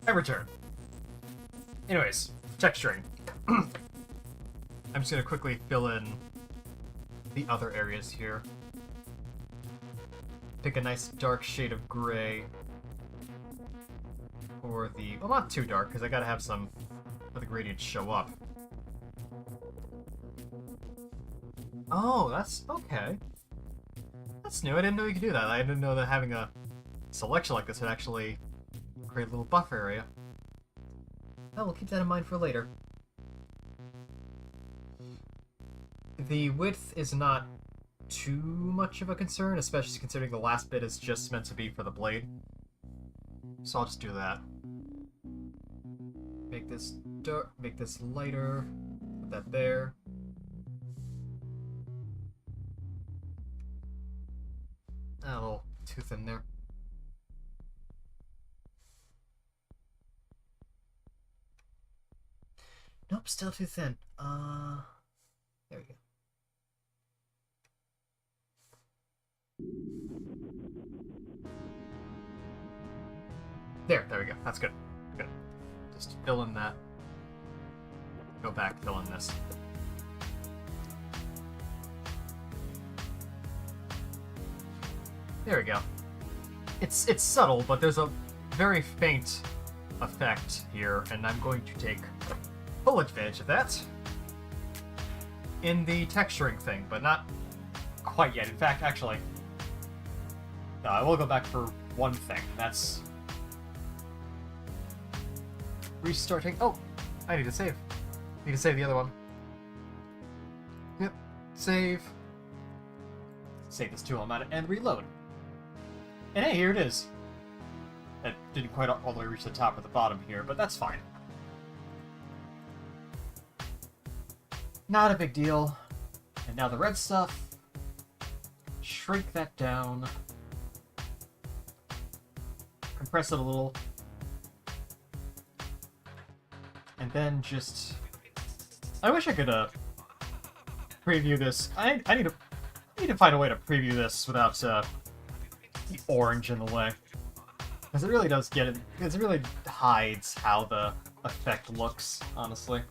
I return. Anyways, texturing. I'm just gonna quickly fill in the other areas here. Pick a nice dark shade of gray. Or the... well, not too dark, because I gotta have some of the gradients show up. Oh, that's... okay. That's new. I didn't know you could do that. I didn't know that having a selection like this would actually create a little buffer area. Oh, we'll keep that in mind for later. The width is not too much of a concern, especially considering the last bit is just meant to be for the blade. So I'll just do that. Make this dark, make this lighter, put that there. A little too thin there. Nope, still too thin. There we go. There we go. That's good. Good. Just fill in that. Go back, fill in this. There we go. It's subtle, but there's a very faint effect here, and I'm going to take full advantage of that in the texturing thing, but not quite yet. In fact, actually, no, I will go back for one thing. That's restarting. Oh, I need to save. Need to save the other one. Yep, save. Save this tool amount and reload. And hey, here it is. It didn't quite all the way reach the top or the bottom here, but that's fine. Not a big deal. And now the red stuff. Shrink that down. Compress it a little. And then just... I wish I could preview this. I need to find a way to preview this without the orange in the way. Because it really does get it. Because it really hides how the effect looks, honestly.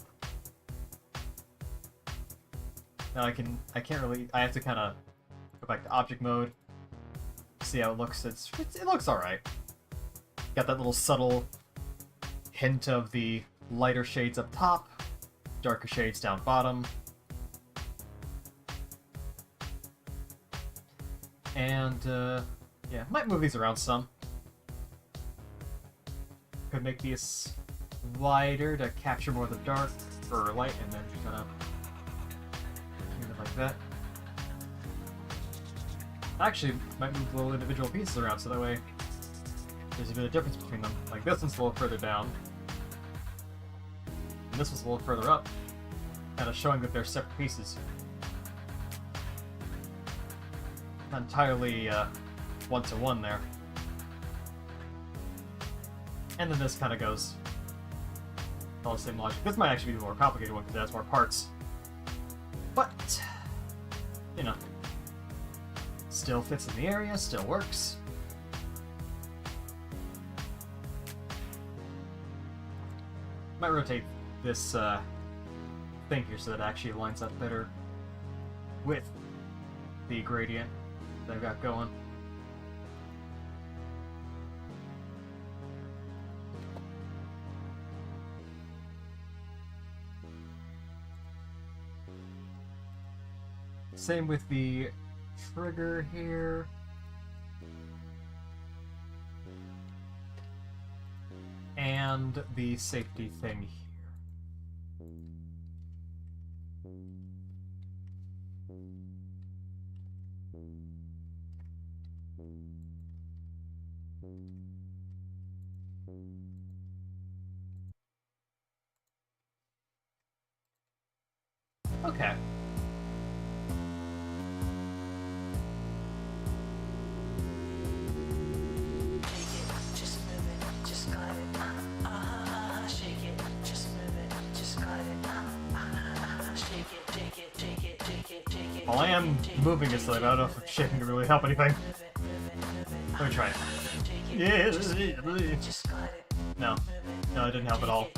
Now I can't really, I have to kind of go back to object mode, see how it looks. It looks alright. Got that little subtle hint of the lighter shades up top, darker shades down bottom. And, yeah, might move these around some. Could make these wider to capture more of the dark or light, and then kind of like that. Actually, might move the little individual pieces around so that way there's a bit of difference between them. Like this one's a little further down, and this one's a little further up, kind of showing that they're separate pieces. Not entirely one-to-one there. And then this kind of goes all the same logic. This might actually be the more complicated one because it has more parts. But, you know, still fits in the area, still works. Might rotate this thing here so that it actually lines up better with the gradient that I've got going. Same with the trigger here. And the safety thing here. Okay. Well, I am moving it, so I don't know if shaking can really help anything. Let me try it. Yeah. No. No, it didn't help at all.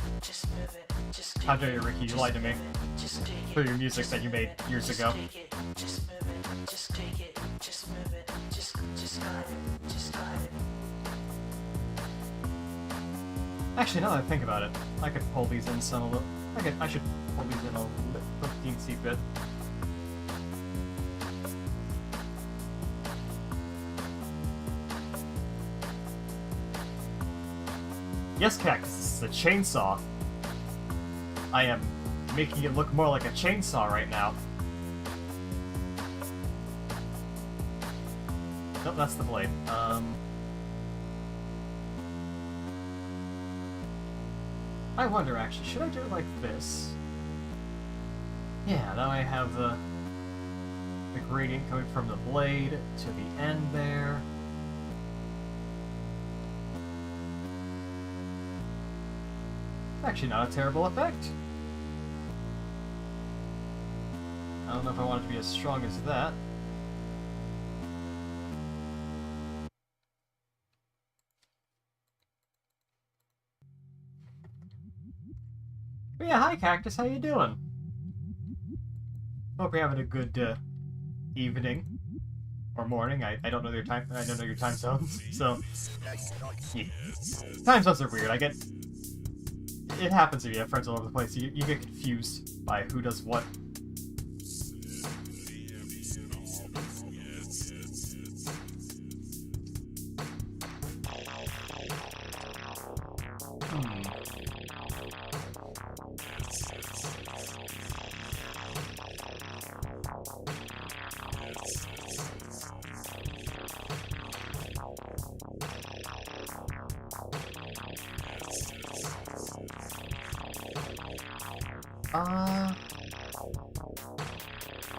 How dare you, Ricky? You lied to me. For your music that you made years ago. Actually, now that I think about it, I could pull these in some a little. I should pull these in a teensy bit. Yes, Cactus, this is a chainsaw. I am making it look more like a chainsaw right now. Nope, that's the blade. I wonder, actually, should I do it like this? Yeah, now I have the gradient coming from the blade to the end there. Actually, not a terrible effect. I don't know if I want it to be as strong as that. But yeah, hi Cactus, how you doing? Hope you're having a good evening or morning. I don't know your time. I don't know your time zones. So yeah. Time zones are weird. I get. It happens if you have friends all over the place. You get confused by who does what.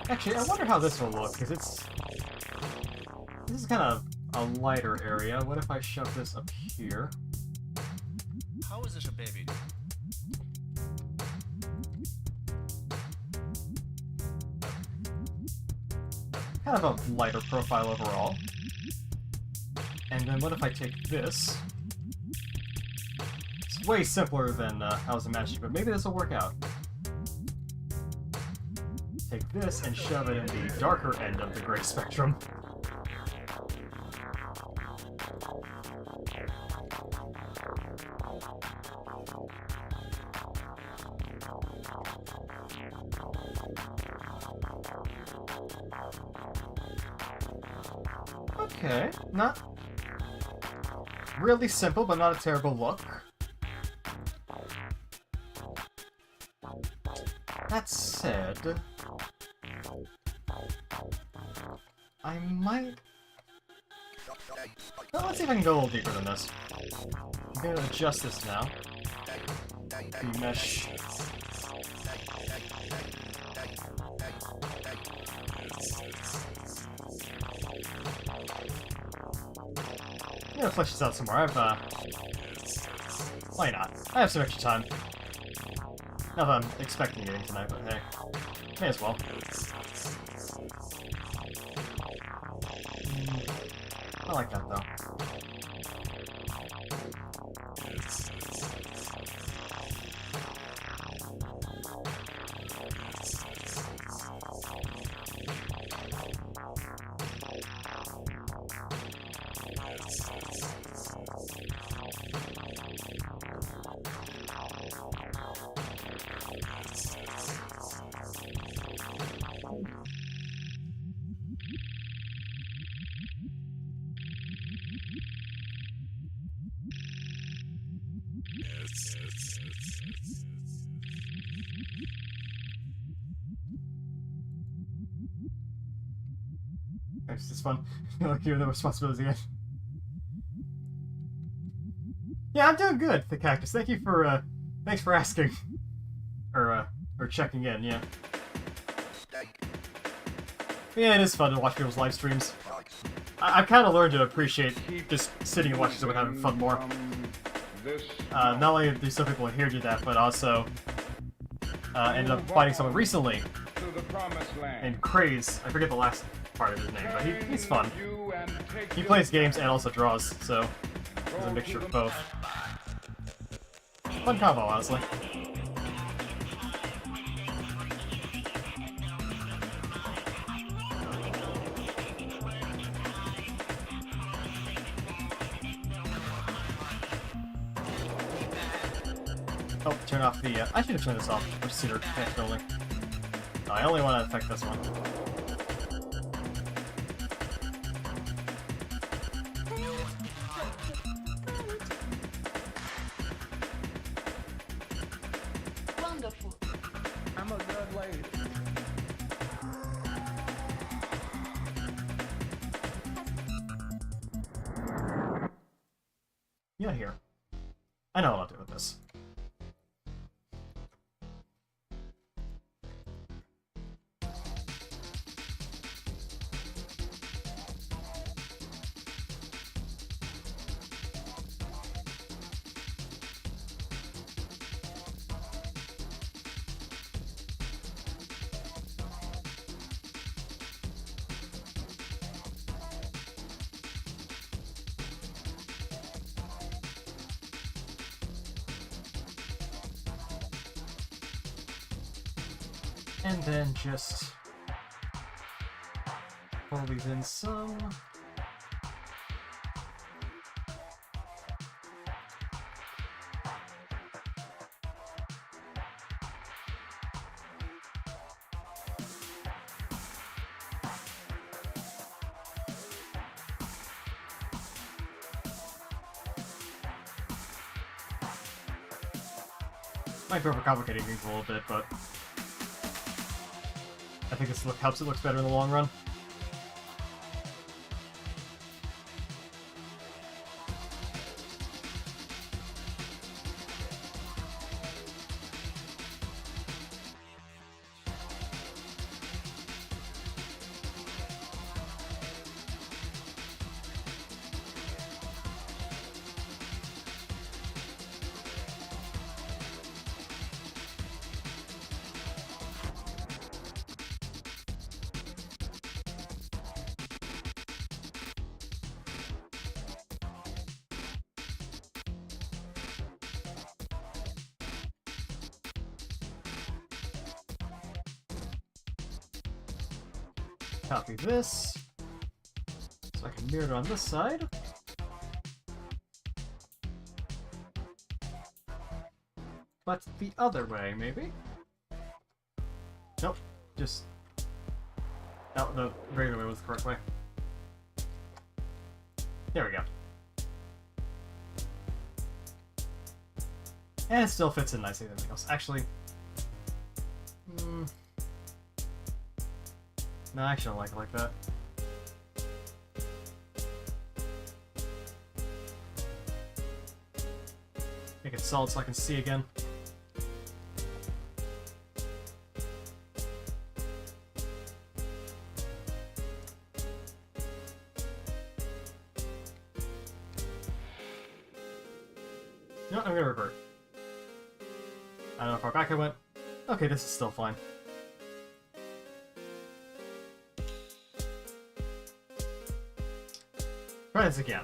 Actually, I wonder how this will look, because this is kind of a lighter area. What if I shove this up here? How is it a baby? Kind of a lighter profile overall. And then what if I take this? It's way simpler than I was imagining, but maybe this will work out. Take this and shove it in the darker end of the gray spectrum. Okay, not really simple, but not a terrible look. That said, I might... Well, let's see if I can go a little deeper than this. I'm going to adjust this now. The mesh... I'm gonna flesh this out some more. Why not? I have some extra time. Not that I'm expecting anything tonight, but hey. May as well. I like that, though. It's just fun. I feel like you're the responsibility again. Yeah, I'm doing good, the Cactus. Thank you for, thanks for asking. Or checking in, yeah. Yeah, it is fun to watch people's live streams. I've kind of learned to appreciate just sitting and watching someone having fun more. Not only do some people here do that, but also ended up finding someone recently named Craze. I forget the last part of his name, but he's fun. He plays games and also draws, so there's a mixture of both. Fun combo, honestly. Oh, turn off the, I should have turned this off for Cedar Connect only. No, I only want to affect this one. Wonderful. I'm a good lady. Yeah, here. I know what I'll do with this. And then just pull these in some. Might be overcomplicating things a little bit, but I think this helps it looks better in the long run. Copy this, so I can mirror it on this side. But the other way, maybe? Nope, just... No, the regular way was the correct way. There we go. And it still fits in nicely with everything else. Actually... No, I actually don't like it like that. Make it solid so I can see again. No, I'm gonna revert. I don't know how far back I went. Okay, this is still fine. Try this again.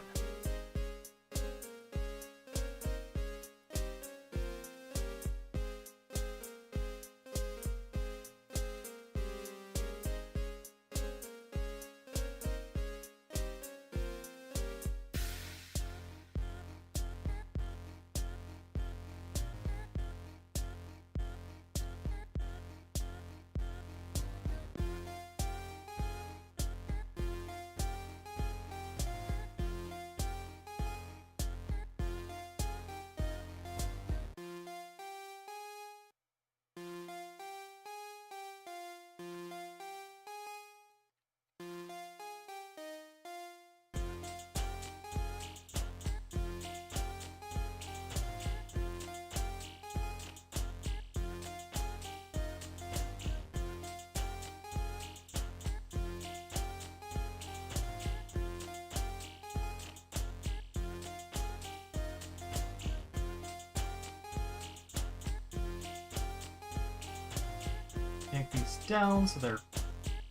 Yank these down so they're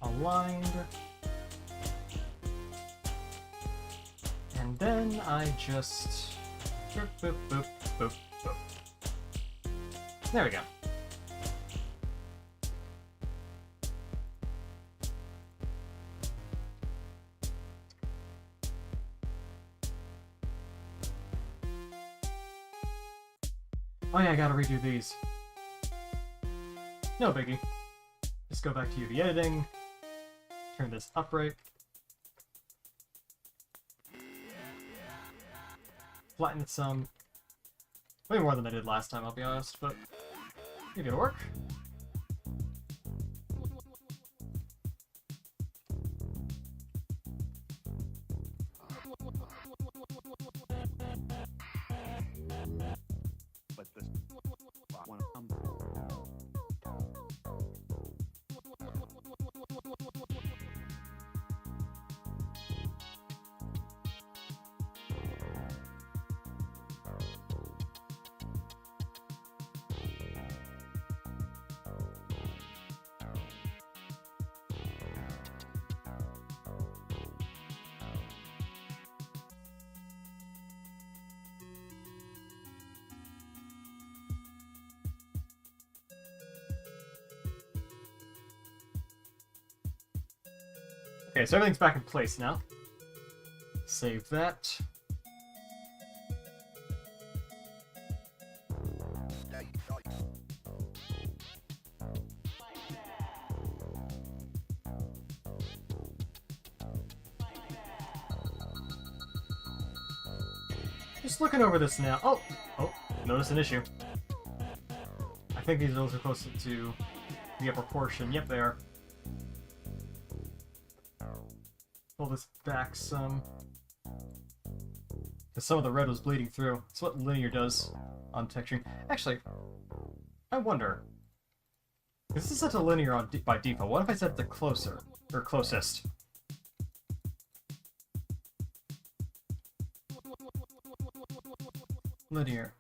aligned. And then I just boop, boop, boop, boop, boop. There we go. Oh yeah, I gotta redo these. No biggie. Just go back to UV editing. Turn this upright. Flatten it some. Way more than I did last time, I'll be honest, but maybe it'll work. But this one, Okay, so everything's back in place now. Save that. Just looking over this now. Oh, notice an issue. I think these are close to the upper portion. Yep, they are. Pull this back some. Because some of the red was bleeding through. That's what linear does on texturing. Actually, I wonder. This is set to linear on by default. What if I set the closer? Or closest? Linear.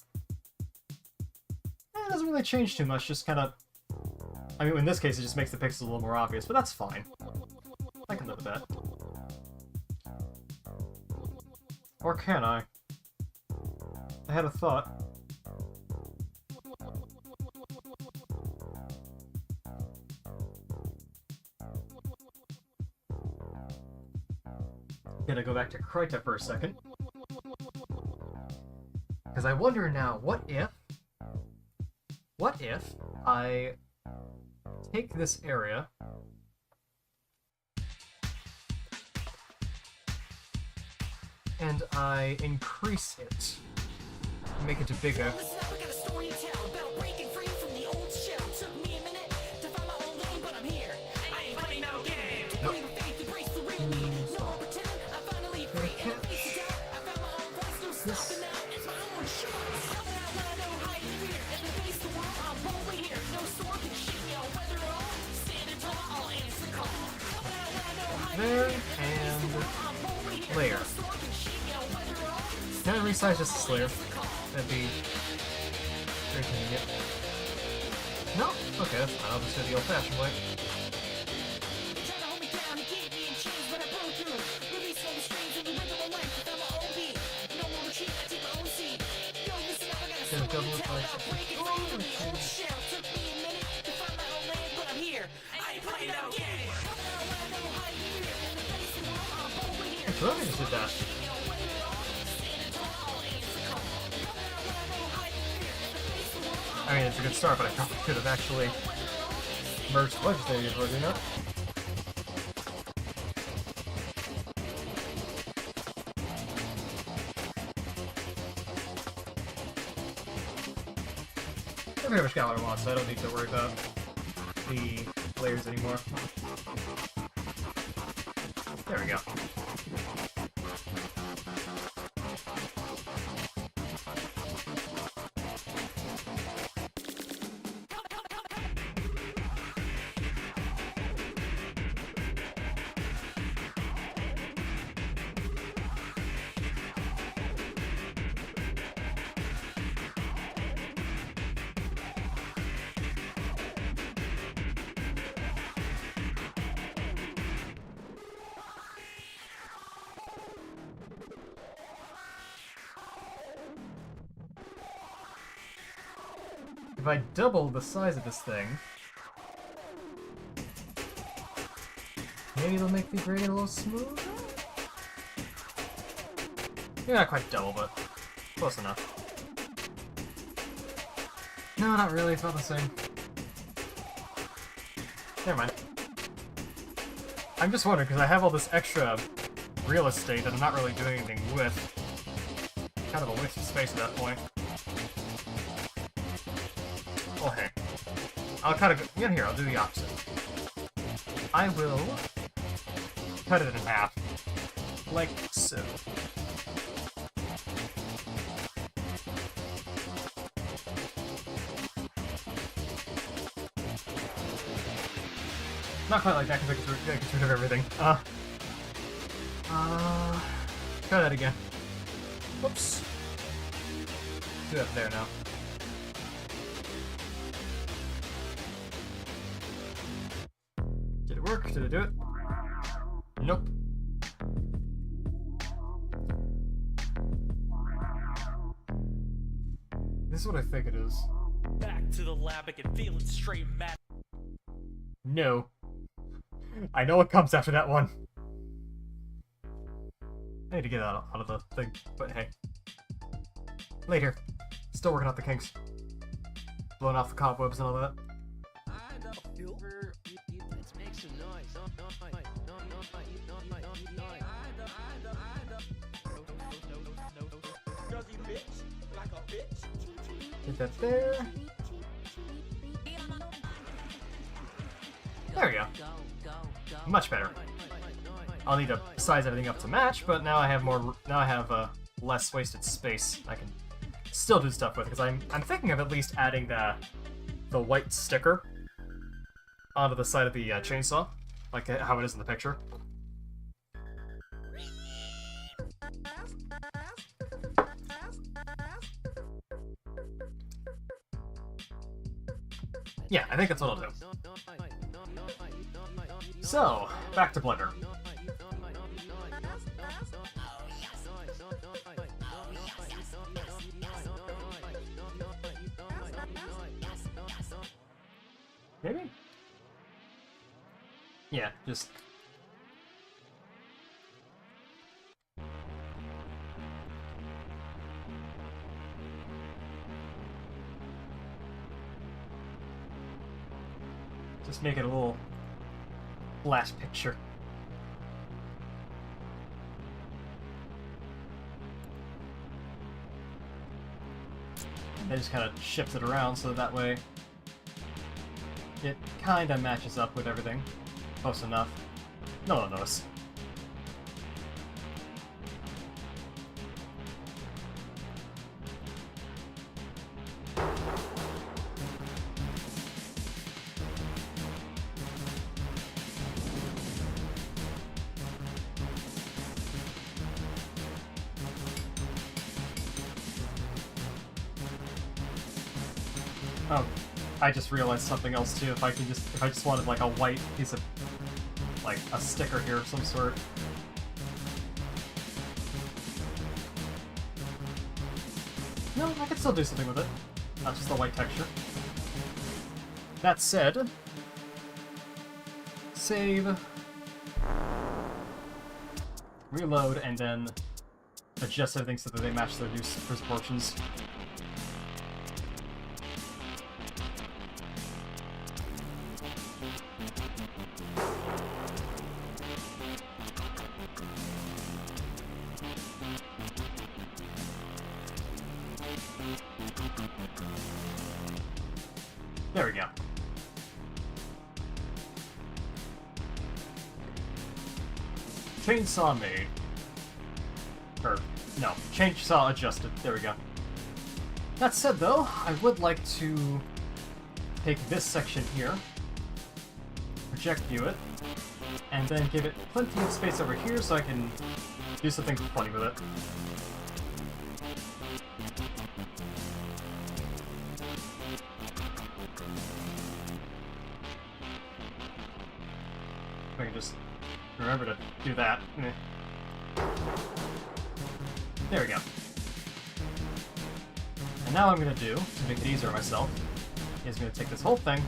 It doesn't really change too much, just kind of... I mean, in this case, it just makes the pixels a little more obvious, but that's fine. I can live with that. Or can I? I had a thought. Gonna go back to Kryta for a second. Because I wonder now, what if I take this area and I increase it, make it bigger. There, and layer. Can I resize just the Slayer? That'd be very convenient. No? Okay, that's fine. I'll just do the old-fashioned way. I really just did that. I mean, it's a good start, but I probably could have actually merged the legislators, would you know? I pretty much got what I want, so I don't need to worry about the layers anymore. There we go. if I double the size of this thing, maybe it'll make the gradient a little smoother? Yeah, not quite double, but close enough. No, not really, it's not the same. Never mind. I'm just wondering, because I have all this extra real estate that I'm not really doing anything with. Kind of a waste of space at that point. Oh, hey. I'll kind of go... Yeah, here, I'll do the opposite. I will cut it in half. Like so. Not quite like that because I can get rid of everything. Try that again. Whoops. Do that there now. Did it work? Did it do it? Nope. This is what I think it is. Back to the lab, I can feel it straight mad. No. I know what comes after that one. I need to get out of the thing, but hey. Later. Still working out the kinks. Blowing off the cobwebs and all that. Get that there. There we go. Much better. I'll need to size everything up to match, but now I have more. Now I have less wasted space. I can still do stuff with because I'm thinking of at least adding the white sticker onto the side of the chainsaw, like how it is in the picture. Yeah, I think that's what I'll do. So, back to Blender. Maybe? Yeah, just... Just make it a little flash picture. I just kind of shift it around so that way it kind of matches up with everything. Close enough. No one will notice. Oh, I just realized something else too. If I just wanted like a white piece of, like a sticker here of some sort. No, I could still do something with it. Not just the white texture. That said, save, reload, and then adjust everything so that they match their new proportions. There we go. Chainsaw made. Or, no, chainsaw adjusted. There we go. That said, though, I would like to take this section here, project view it, and then give it plenty of space over here so I can do something funny with it. If I can just remember to do that. There we go. And now what I'm going to do, to make it easier on myself, is going to take this whole thing.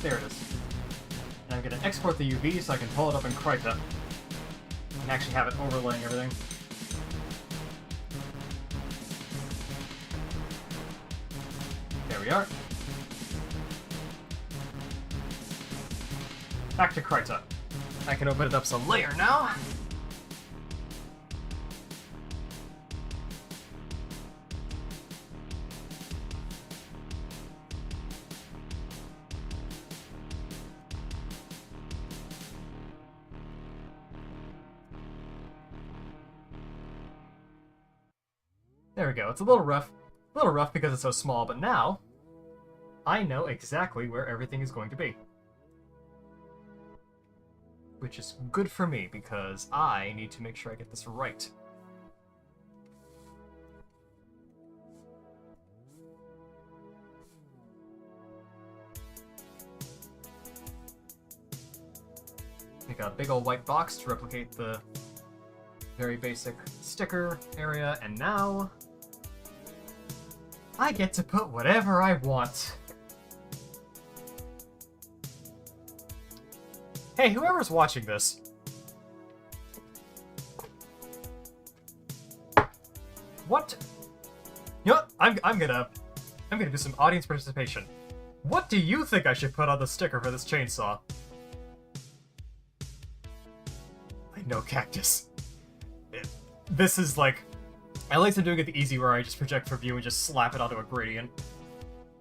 There it is. And I'm going to export the UV so I can pull it up in Kryta and actually have it overlaying everything. There we are. Back to Kryta. I can open it up some layer now. There we go. It's a little rough because it's so small, but now I know exactly where everything is going to be. Which is good for me, because I need to make sure I get this right. Make a big old white box to replicate the very basic sticker area, and now I get to put whatever I want. Hey, whoever's watching this. What? You know what? I'm gonna do some audience participation. What do you think I should put on the sticker for this chainsaw? I know, Cactus. This is like, I like to doing it the easy where I just project for view and just slap it onto a gradient.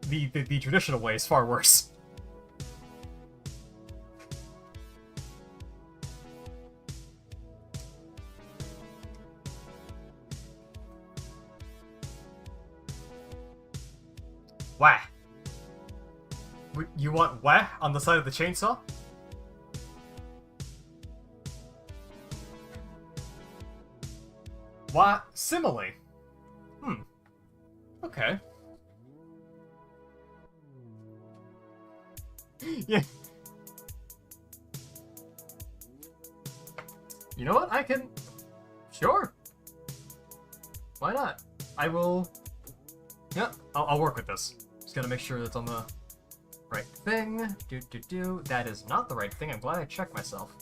The traditional way is far worse. Wah. You want wah on the side of the chainsaw? Wah simile. Okay. Yeah. You know what? I can... Sure. Why not? I will... Yeah, I'll work with this. Just gotta make sure that's on the right thing. That is not the right thing. I'm glad I checked myself.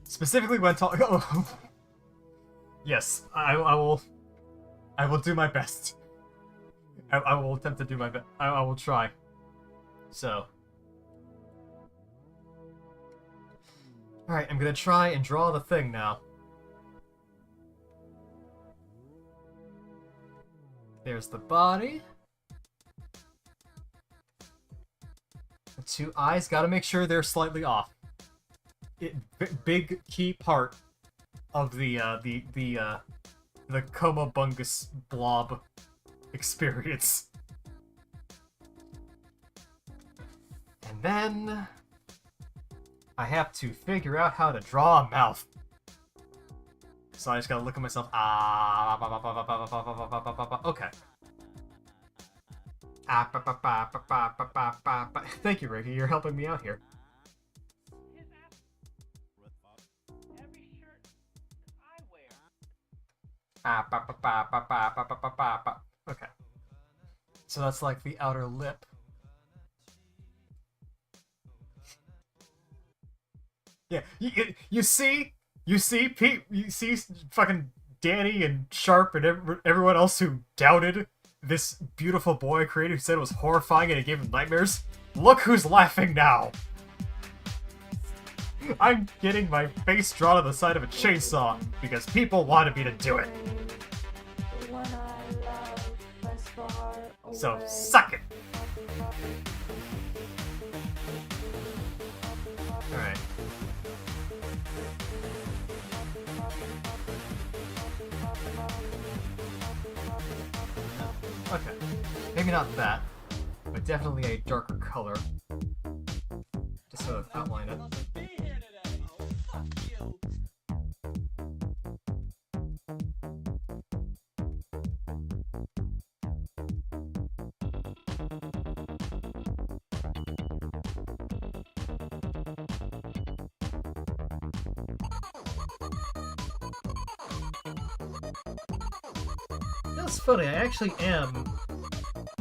Specifically when talking. Oh. Yes, I will do my best. I will attempt to do my best. I will try. So. Alright, I'm gonna try and draw the thing now. There's the body. The two eyes, gotta make sure they're slightly off. Big key part of the Coma Bungus blob experience. And then I have to figure out how to draw a mouth. So I just gotta look at myself. Okay. Thank you, Ricky. You're helping me out here. Okay. So that's like the outer lip. Yeah, you see Pete, you see fucking Danny and Sharp and everyone else who doubted this beautiful boy I created, who said it was horrifying and it gave him nightmares. Look who's laughing now. I'm getting my face drawn on the side of a chainsaw because people wanted me to do it. So suck it. Alright. Okay. Maybe not that, but definitely a darker color. Just sort of outline it. it's funny, I actually am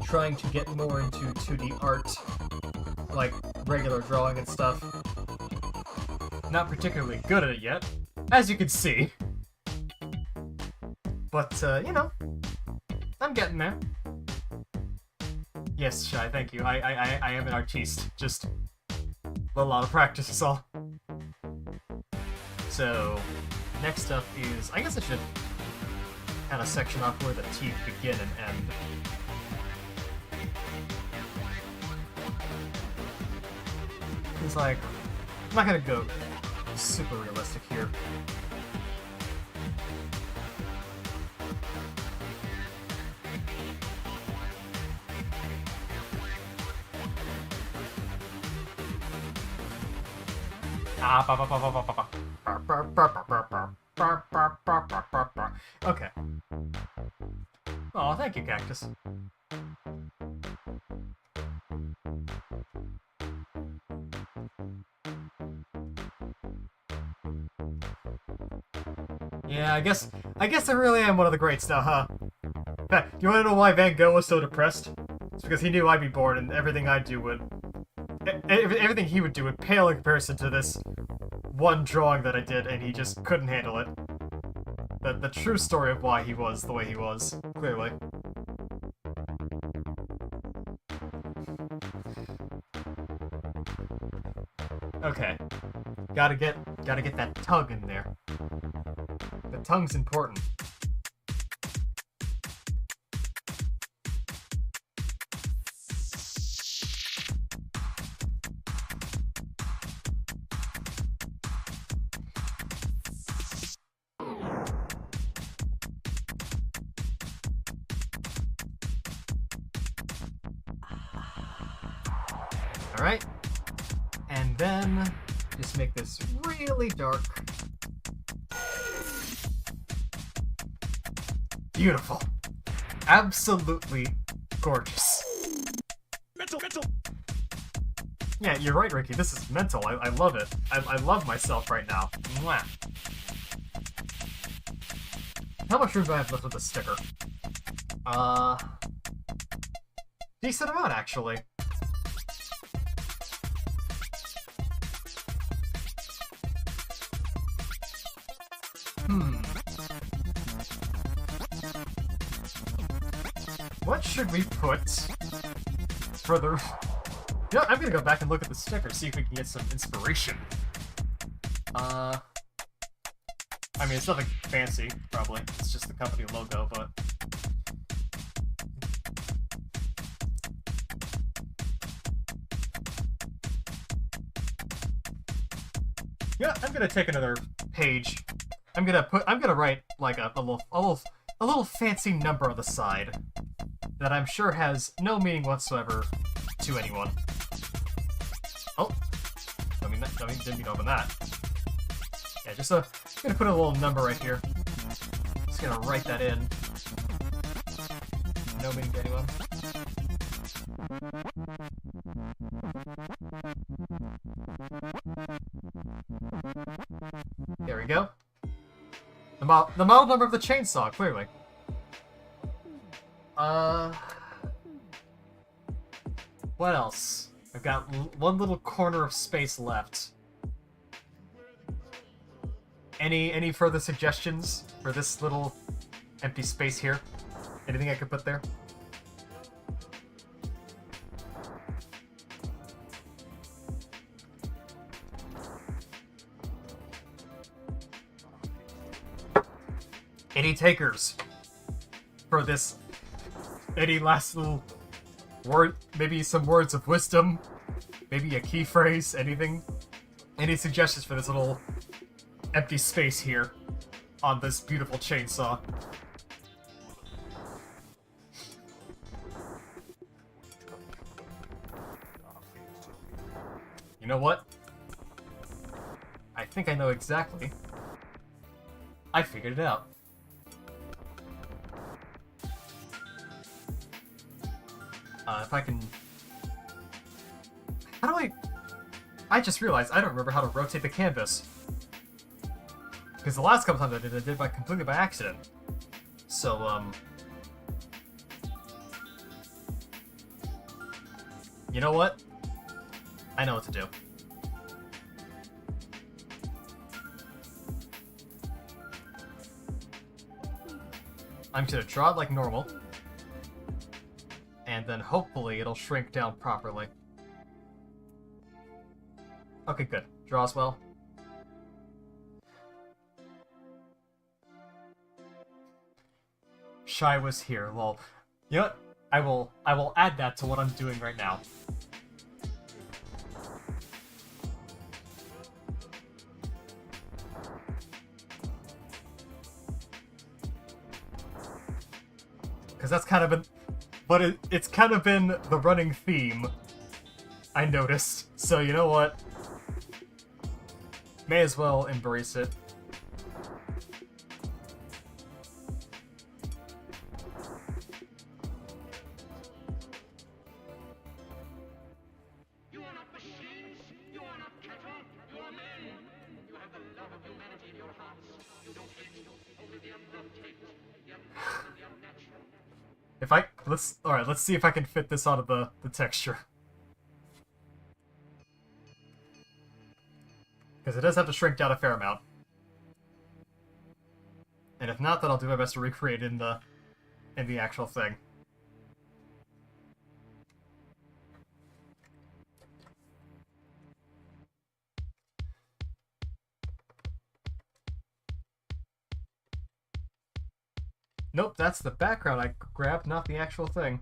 trying to get more into 2D art, like regular drawing and stuff. Not particularly good at it yet, as you can see. But, you know, I'm getting there. Yes, Shy, thank you. I am an artiste. Just a lot of practice is all. So, next up is... I guess I should add a section off where the teeth begin and end. It's like... I'm not gonna go super realistic here. Okay. Oh, thank you, Cactus. Yeah, I guess I really am one of the greats now, huh? In fact, do you want to know why Van Gogh was so depressed? It's because he knew I'd be bored and everything I'd do would... Everything he would do would pale in comparison to this one drawing that I did, and he just couldn't handle it. The true story of why he was the way he was, clearly. Okay. Gotta get that tug in there. The tongue's important. Alright. And then just make this really dark. Beautiful. Absolutely gorgeous. Mental. Yeah, you're right, Ricky. This is mental. I love it. I love myself right now. Mwah. How much room do I have left with the sticker? Decent amount, actually. What should we put for the... You know, I'm gonna go back and look at the sticker, see if we can get some inspiration. I mean, it's nothing fancy, probably. It's just the company logo, but... Yeah, I'm gonna take another page. I'm gonna write like a little fancy number on the side that I'm sure has no meaning whatsoever to anyone. Oh, didn't mean to open that. Yeah, I'm gonna put a little number right here. Just gonna write that in. No meaning to anyone. There we go. The model number of the chainsaw, clearly. What else? I've got one little corner of space left. Any further suggestions for this little empty space here? Anything I could put there? Any takers for this? Any last little word? Maybe some words of wisdom? Maybe a key phrase? Anything? Any suggestions for this little empty space here on this beautiful chainsaw? You know what? I think I know exactly. I figured it out. If I can... How do I just realized I don't remember how to rotate the canvas. Because the last couple times I did it completely by accident. So, You know what? I know what to do. I'm just gonna draw it like normal. And then hopefully it'll shrink down properly. Okay, good. Draws well. Shy was here, lol. You know what? I will add that to what I'm doing right now. Because that's kind of been... But it's kind of been the running theme, I noticed. So you know what? May as well embrace it. Let's see if I can fit this onto the texture. Because it does have to shrink down a fair amount. And if not, then I'll do my best to recreate it in the actual thing. Nope, that's the background I grabbed, not the actual thing.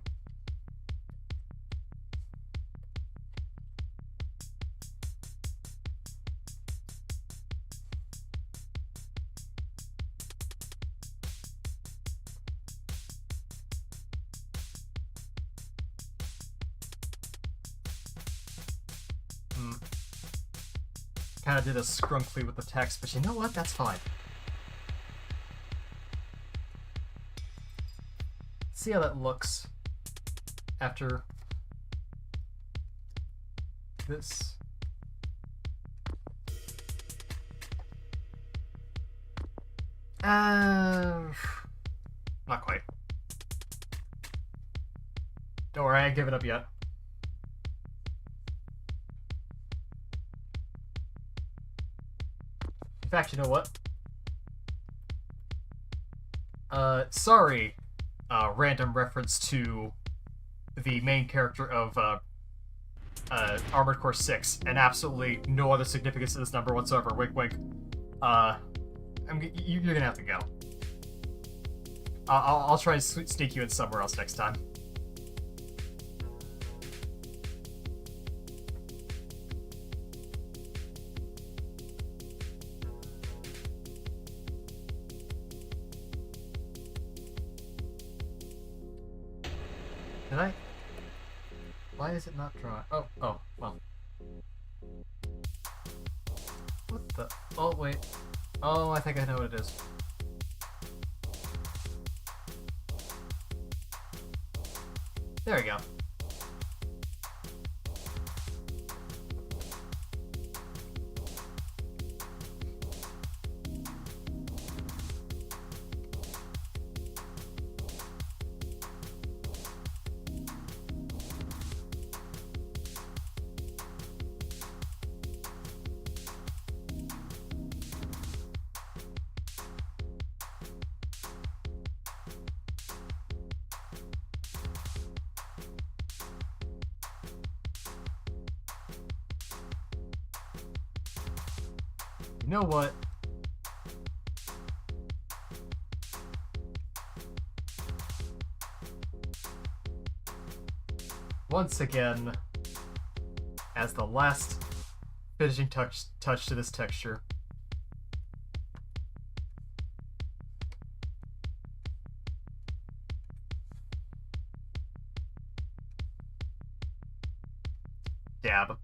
Kind of did a scrunkly with the text, but you know what? That's fine. See how that looks after this. Not quite. Don't worry, I ain't given up yet. In fact, you know what? Sorry. Random reference to the main character of Armored Core 6, and absolutely no other significance to this number whatsoever. Wink, wink. You're gonna have to go. I'll try and sneak you in somewhere else next time. Did I? Why is it not drawing? Oh, well. What the? Oh, wait. Oh, I think I know what it is. There we go. You know what? Once again, as the last finishing touch to this texture, dab.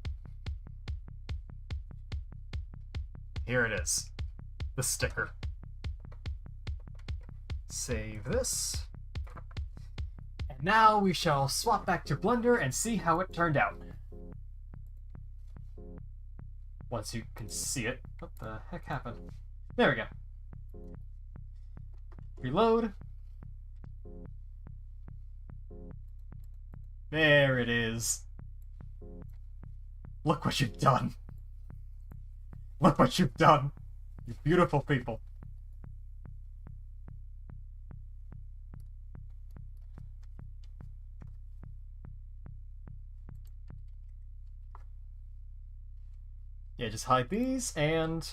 Here it is. The sticker. Save this. And now we shall swap back to Blender and see how it turned out. Once you can see it. What the heck happened? There we go. Reload. There it is. Look what you've done. Look what you've done. You beautiful people. Yeah, just hide these, and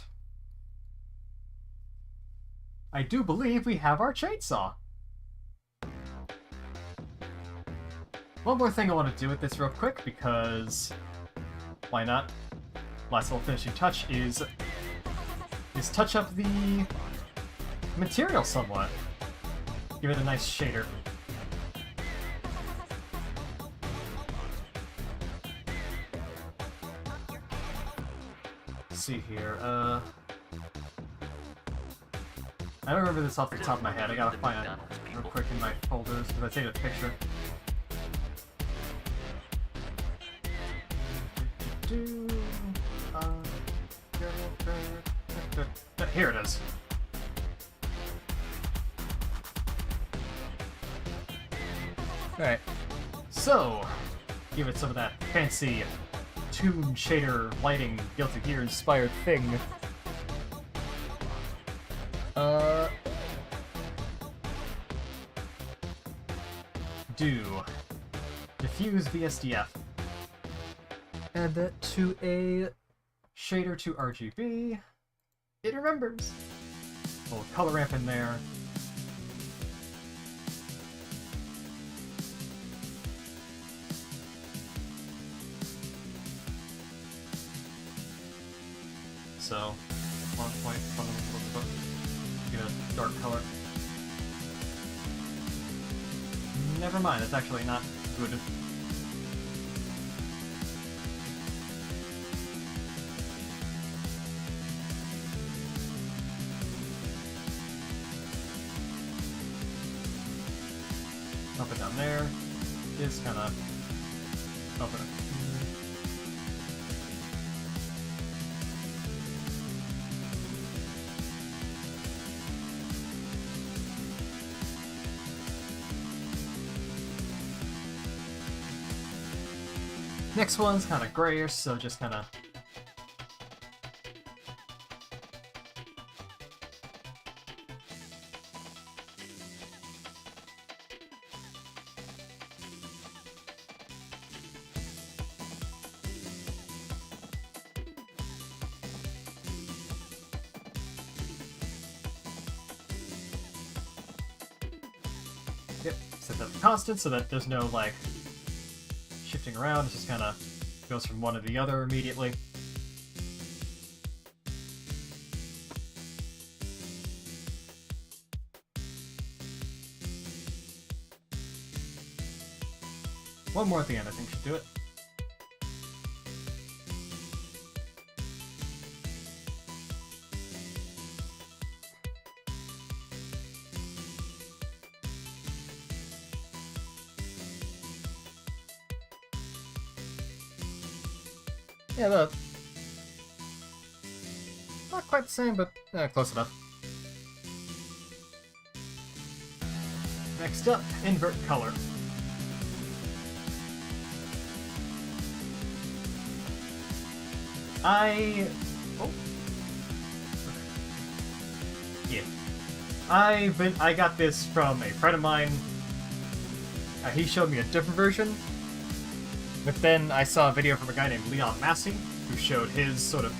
I do believe we have our chainsaw. One more thing I want to do with this real quick, because why not? Last little finishing touch is touch up the material somewhat. Give it a nice shader. Let's see here, I don't remember this off the top of my head. I gotta find it real quick in my folders because I taken a picture. Here it is. Alright, so give it some of that fancy toon shader lighting Guilty Gear inspired thing. Do diffuse VSDF. Add that to a shader to RGB. It remembers. A little color ramp in there. So, 1 point, get a dark color. Never mind, it's actually not good. Up and down there is kind of open it. Next one's kind of grayish, so just kind of yep, set that to constant so that there's no like shifting around. It just kind of goes from one to the other immediately. One more at the end, I think, should do it. Yeah, not quite the same, but close enough. Next up, invert color. Yeah. I got this from a friend of mine. He showed me a different version. But then I saw a video from a guy named Leon Massey, who showed his sort of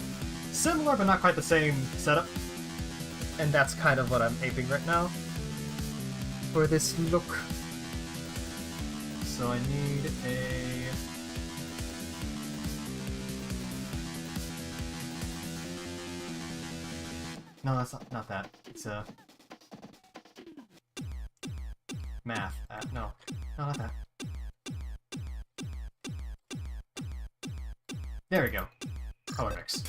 similar but not quite the same setup. And that's kind of what I'm aping right now for this look. So I need a... No, that's not that. It's a... math. No, not that. There we go. Color mix.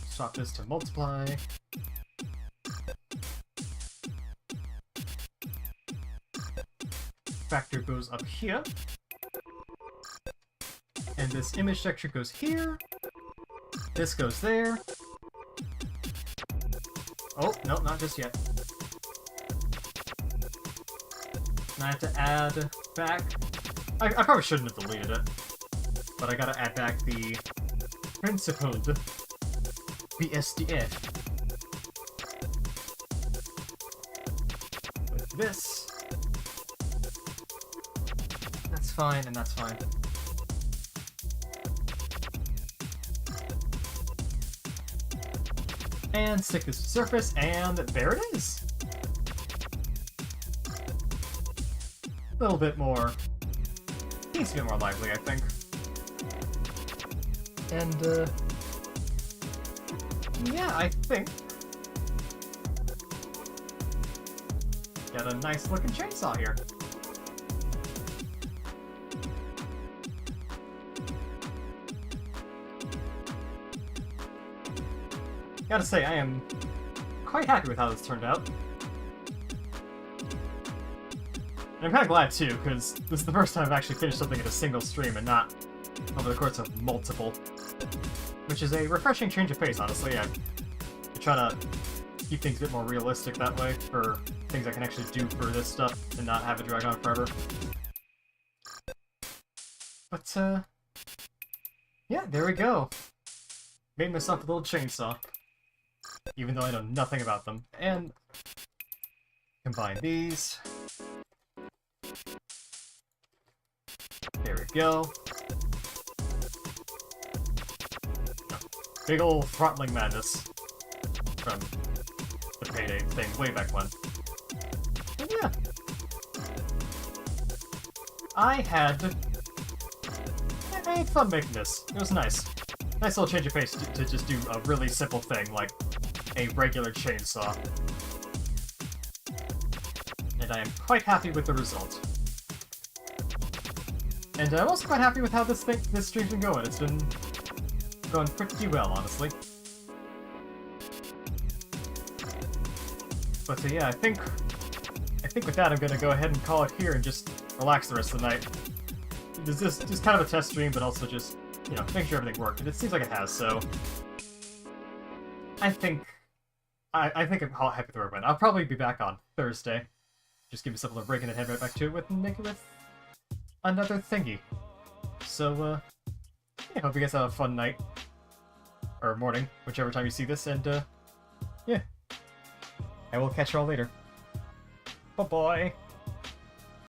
Swap this to multiply. Factor goes up here. And this image texture goes here. This goes there. Oh, no, not just yet. And I have to add back I probably shouldn't have deleted it, but I gotta add back the principled BSDF. With this, that's fine, and that's fine. And stick this to surface, and there it is! A little bit more... needs to be more lively, I think. And, yeah, I think... got a nice looking chainsaw here. Gotta say, I am quite happy with how this turned out. And I'm kinda glad too, because this is the first time I've actually finished something in a single stream and not over the course of multiple. Which is a refreshing change of pace, honestly. I try to keep things a bit more realistic that way, for things I can actually do for this stuff, and not have it drag on forever. But, yeah, there we go. Made myself a little chainsaw. Even though I know nothing about them. And combine these. There we go. Big ol' throttling madness from the Payday thing way back when. And yeah. I had fun making this. It was nice. Nice little change of pace to just do a really simple thing, like a regular chainsaw. And I am quite happy with the result. And I'm also quite happy with how this stream's been going. It's been going pretty well, honestly. But yeah, I think with that I'm gonna go ahead and call it here and just relax the rest of the night. This is just kind of a test stream, but also just, you know, make sure everything worked. And it seems like it has, so I think I'm happy with where it went. I'll probably be back on Thursday. Just give myself a little break and then head right back to it with another thingy. So, yeah, hope you guys have a fun night. Or morning, whichever time you see this, and, yeah. I will catch you all later. Bye-bye!